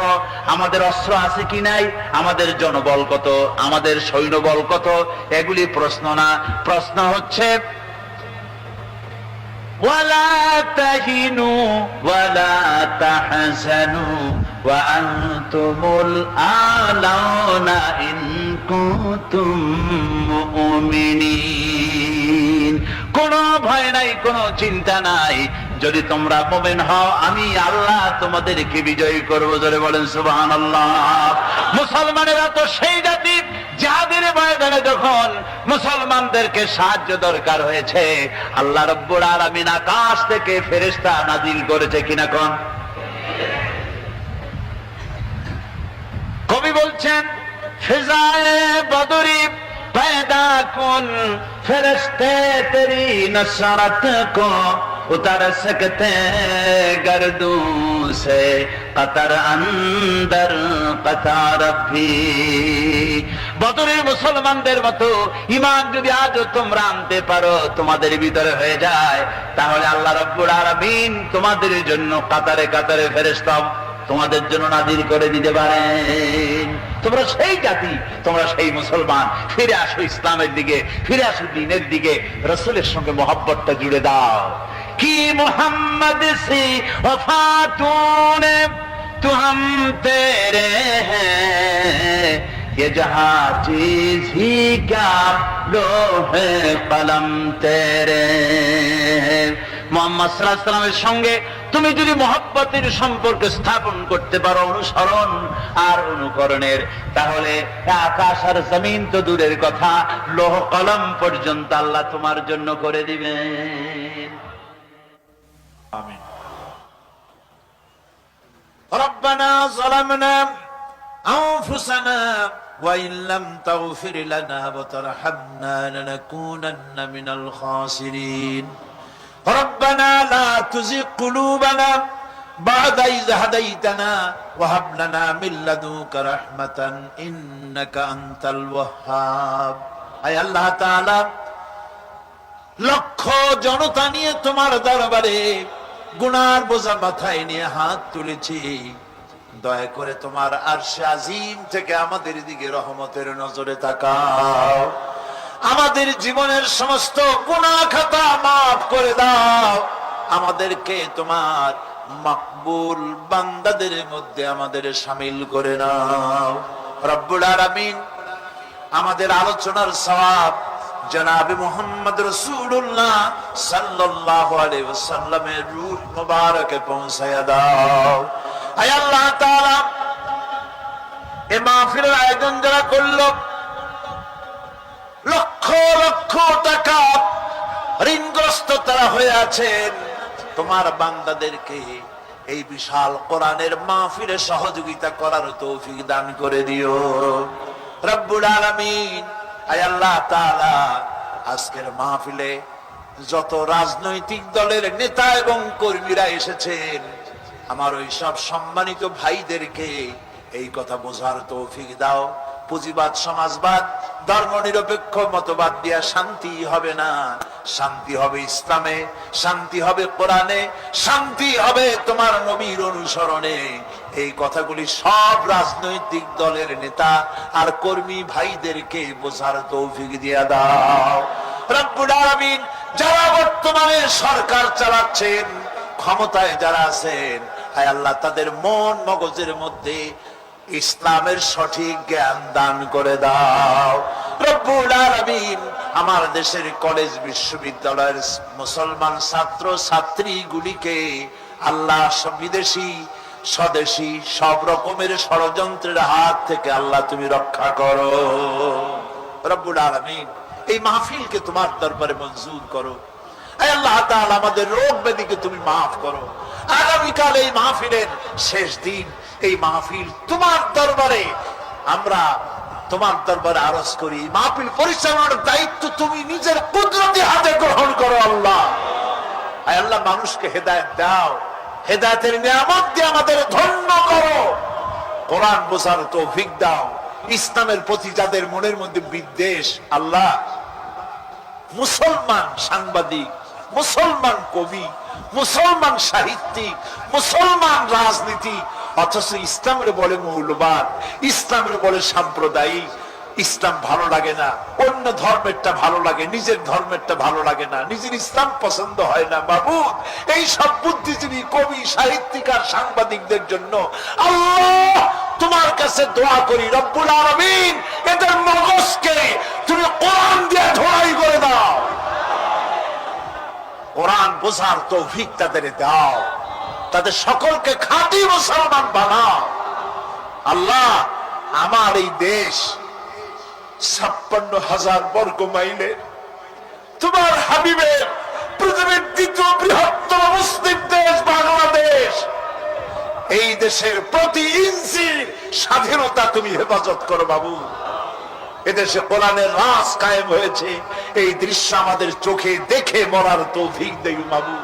আমাদের অস্ত্র আছে কি নাই, আমাদের জনবল কত, আমাদের সৈন্যবল কত, এগুলি প্রশ্ন না। প্রশ্ন হচ্ছে ওয়ালা তাহিনু ওয়ালা তাহজানু ওয়া আনতুমুল আলাউনা ইন কুনতুম মুমিনিন। কোনো ভয় নাই, কোনো চিন্তা নাই, যদি তোমরা মুমিন হও আমি আল্লাহ তোমাদেরকে বিজয়ী করব। জোরে বলেন সুবহানাল্লাহ। মুসলমানেরা তো সেই জাতি যাদের ময়দানে যখন মুসলমানদেরকে সাহায্য দরকার হয়েছে আল্লাহ রাব্বুল আলামিন আকাশ থেকে ফেরেশতা নাজিল করেছে কিনা কোন? কবি বলছেন ফিজায়ে বদরি पैदा कुन फरिश्ते तेरी नसरत को उतर सकते गर्दों से कतर अंदर कतार भी। বদরের মুসলমানদের মতো ঈমান যদি আজও তোমরা আনতে পারো, তোমাদের ভিতরে হয়ে যায়, তাহলে আল্লাহ রাব্বুল আলামিন তোমাদের জন্য কাতারে কাতারে ফেরেশতা তোমাদের জন্য নাজিল করে দিতে পারেন। তোমরা সেই জাতি, তোমরা সেই মুসলমান। ফিরে আসো ইসলামের দিকে, ফিরে আসো দ্বীনের দিকে, রাসূলের সঙ্গে মহব্বতটা জুড়ে দাও। কি মুহাম্মদ সি ওফা তूने तू हम तेरे हैं ये जहां चीज ही क्या लोहे कलम तेरे। মুহাম্মদ সাল্লাল্লাহু আলাইহি ওয়াসাল্লামের সঙ্গে তুমি যদি মহব্বতের সম্পর্ক স্থাপন করতে পারো, অনুসরণ আর অনুকরণের, তাহলে আকাশ আর জমিন তো দূরের কথা, লৌহ কলম পর্যন্ত আল্লাহ তোমার জন্য করে দিবেন। আমিন। রব্বানা যালামনা আনফুসানা ওয়া ইন লাম তাগফির লানা ওয়া তারহামনা লানাকুনান্না মিনাল খাসিরিন। ربنا لا تزغ قلوبنا بعد إذ هديتنا وهب لنا من لدنك رحمة إنك أنت الوهاب। আয় আল্লাহ তাআলা, লক্ষ জনতা নিয়ে তোমার দরবারে গুনার বোঝা মাথায় নিয়ে হাত তুলেছি, দয়া করে তোমার আরশে আজিম থেকে আমাদের দিকে রহমতের নজরে তাকাও। আমাদের জীবনের সমস্ত গুনাহ খাতা মাফ করে দাও। আমাদেরকে তোমার মকবুল বান্দাদের মধ্যে আমাদের শামিল করে নাও। রব্বুল আলামিন আমাদের আলোচনার সওয়াব জনাবে মুহাম্মদ রাসূলুল্লাহ সাল্লাল্লাহু আলাইহি ওয়াসাল্লামের রূহ মুবারকে পৌঁছায়া দাও। আয় আল্লাহ তাআলা, এই মাহফিলের আয়োজন যারা করলো, লক্ষ লক্ষ টাকা ঋণগ্রস্ত তারা হয়ে আছেন, তোমার বান্দাদেরকে এই বিশাল কোরআনের মাহফিলে সহযোগিতা করার তৌফিক দান করে দিও রব্বুল আলামিন। আয় আল্লাহ তাআলা, আজকের মাহফিলে যত রাজনৈতিক দলের নেতা এবং কর্মীরা এসেছেন, আমার ওই সব সম্মানিত ভাইদেরকে এই কথা বোঝার তৌফিক দাও। পুঁজিবাদ, সমাজবাদ, ধর্ম নিরপেক্ষ মতবাদ দিয়া শান্তি হবে না। শান্তি হবে ইসলামে, শান্তি হবে কোরআনে, শান্তি হবে তোমার নবীর অনুসরণে। এই কথাগুলি সব রাজনৈতিক দলের নেতা আর কর্মী ভাইদেরকে বোঝার তৌফিক দিয়া দাও রব্বুল আলামিন। যারা বর্তমানে সরকার চালাচ্ছেন, ক্ষমতায় যারা আছেন, হায় আল্লাহ, তাদের মন মগজের মধ্যে ইসলামের সঠিক জ্ঞান দান করে দাও রব্বুল আলামিন। আমার দেশের কলেজ বিশ্ববিদ্যালয়ের মুসলমান ছাত্র ছাত্রী গুলিকে আল্লাহ বিদেশি স্বদেশী সব রকমের ষড়যন্ত্রের হাত থেকে আল্লাহ তুমি রক্ষা করো রব্বুল আলামিন। এই মাহফিলকে তোমার দরবারে মঞ্জুর করো। আল্লাহ তাআলা, আমাদের রোগ ব্যাধিকে তুমি মাফ করো। আগামীকাল এই মাহফিলের শেষ দিন, এই মাহফিল তোমার দরবারে, আমরা তোমার দরবারে আরজ করি, মাহফিল পরিচালনার দায়িত্ব তুমি নিজের কুদরতি হাতে গ্রহণ করো আল্লাহ। আয় আল্লাহ, মানুষকে হেদায়েত দাও, হেদায়েতের নিয়ামত দিয়ে আমাদের ধন্য করো। কোরআন বোঝার তৌফিক দাও। ইসলামের প্রতি যাদের মনের মধ্যে বিদ্বেষ, আল্লাহ, মুসলমান সাংবাদিক, মুসলমান কবি, মুসলমান সাহিত্যিক, মুসলমান রাজনীতি, অথচ ইসলামের বলে মৌলবাদ, ইসলামের বলে সাম্প্রদায়িক,
ইসলাম ভালো লাগে না, অন্য ধর্মেরটা ভালো লাগে, নিজের ধর্মেরটা ভালো লাগে না, নিজের ইসলাম পছন্দ হয় না। মাবুদ, এই সব বুদ্ধিজীবী, কবি, সাহিত্যিক আর সাংবাদিকদের জন্য আল্লাহ তোমার কাছে দোয়া করি, রব্বুল আলামিন এদের মগজকে তুমি কোরআন দিয়ে ধোলাই করে দাও, কোরআন বোঝার তৌফিক তাদের দাও, তাদের সকলকে খাঁটি মুসলমান বানাও। আল্লাহ, আমার এই দেশ 56,000 বর্গ মাইলের তোমার হাবিবের পৃথিবীর দ্বিতীয় বৃহত্তম মুসলিম দেশ বাংলাদেশ, এই দেশের প্রতি ইঞ্চির স্বাধীনতা তুমি হেফাজত করো বাবু। এদেশে কোরআনের রাজ কায়েম হয়েছে, এই দৃশ্য আমাদের চোখে দেখে মরার তৌফিক দেই বাবু।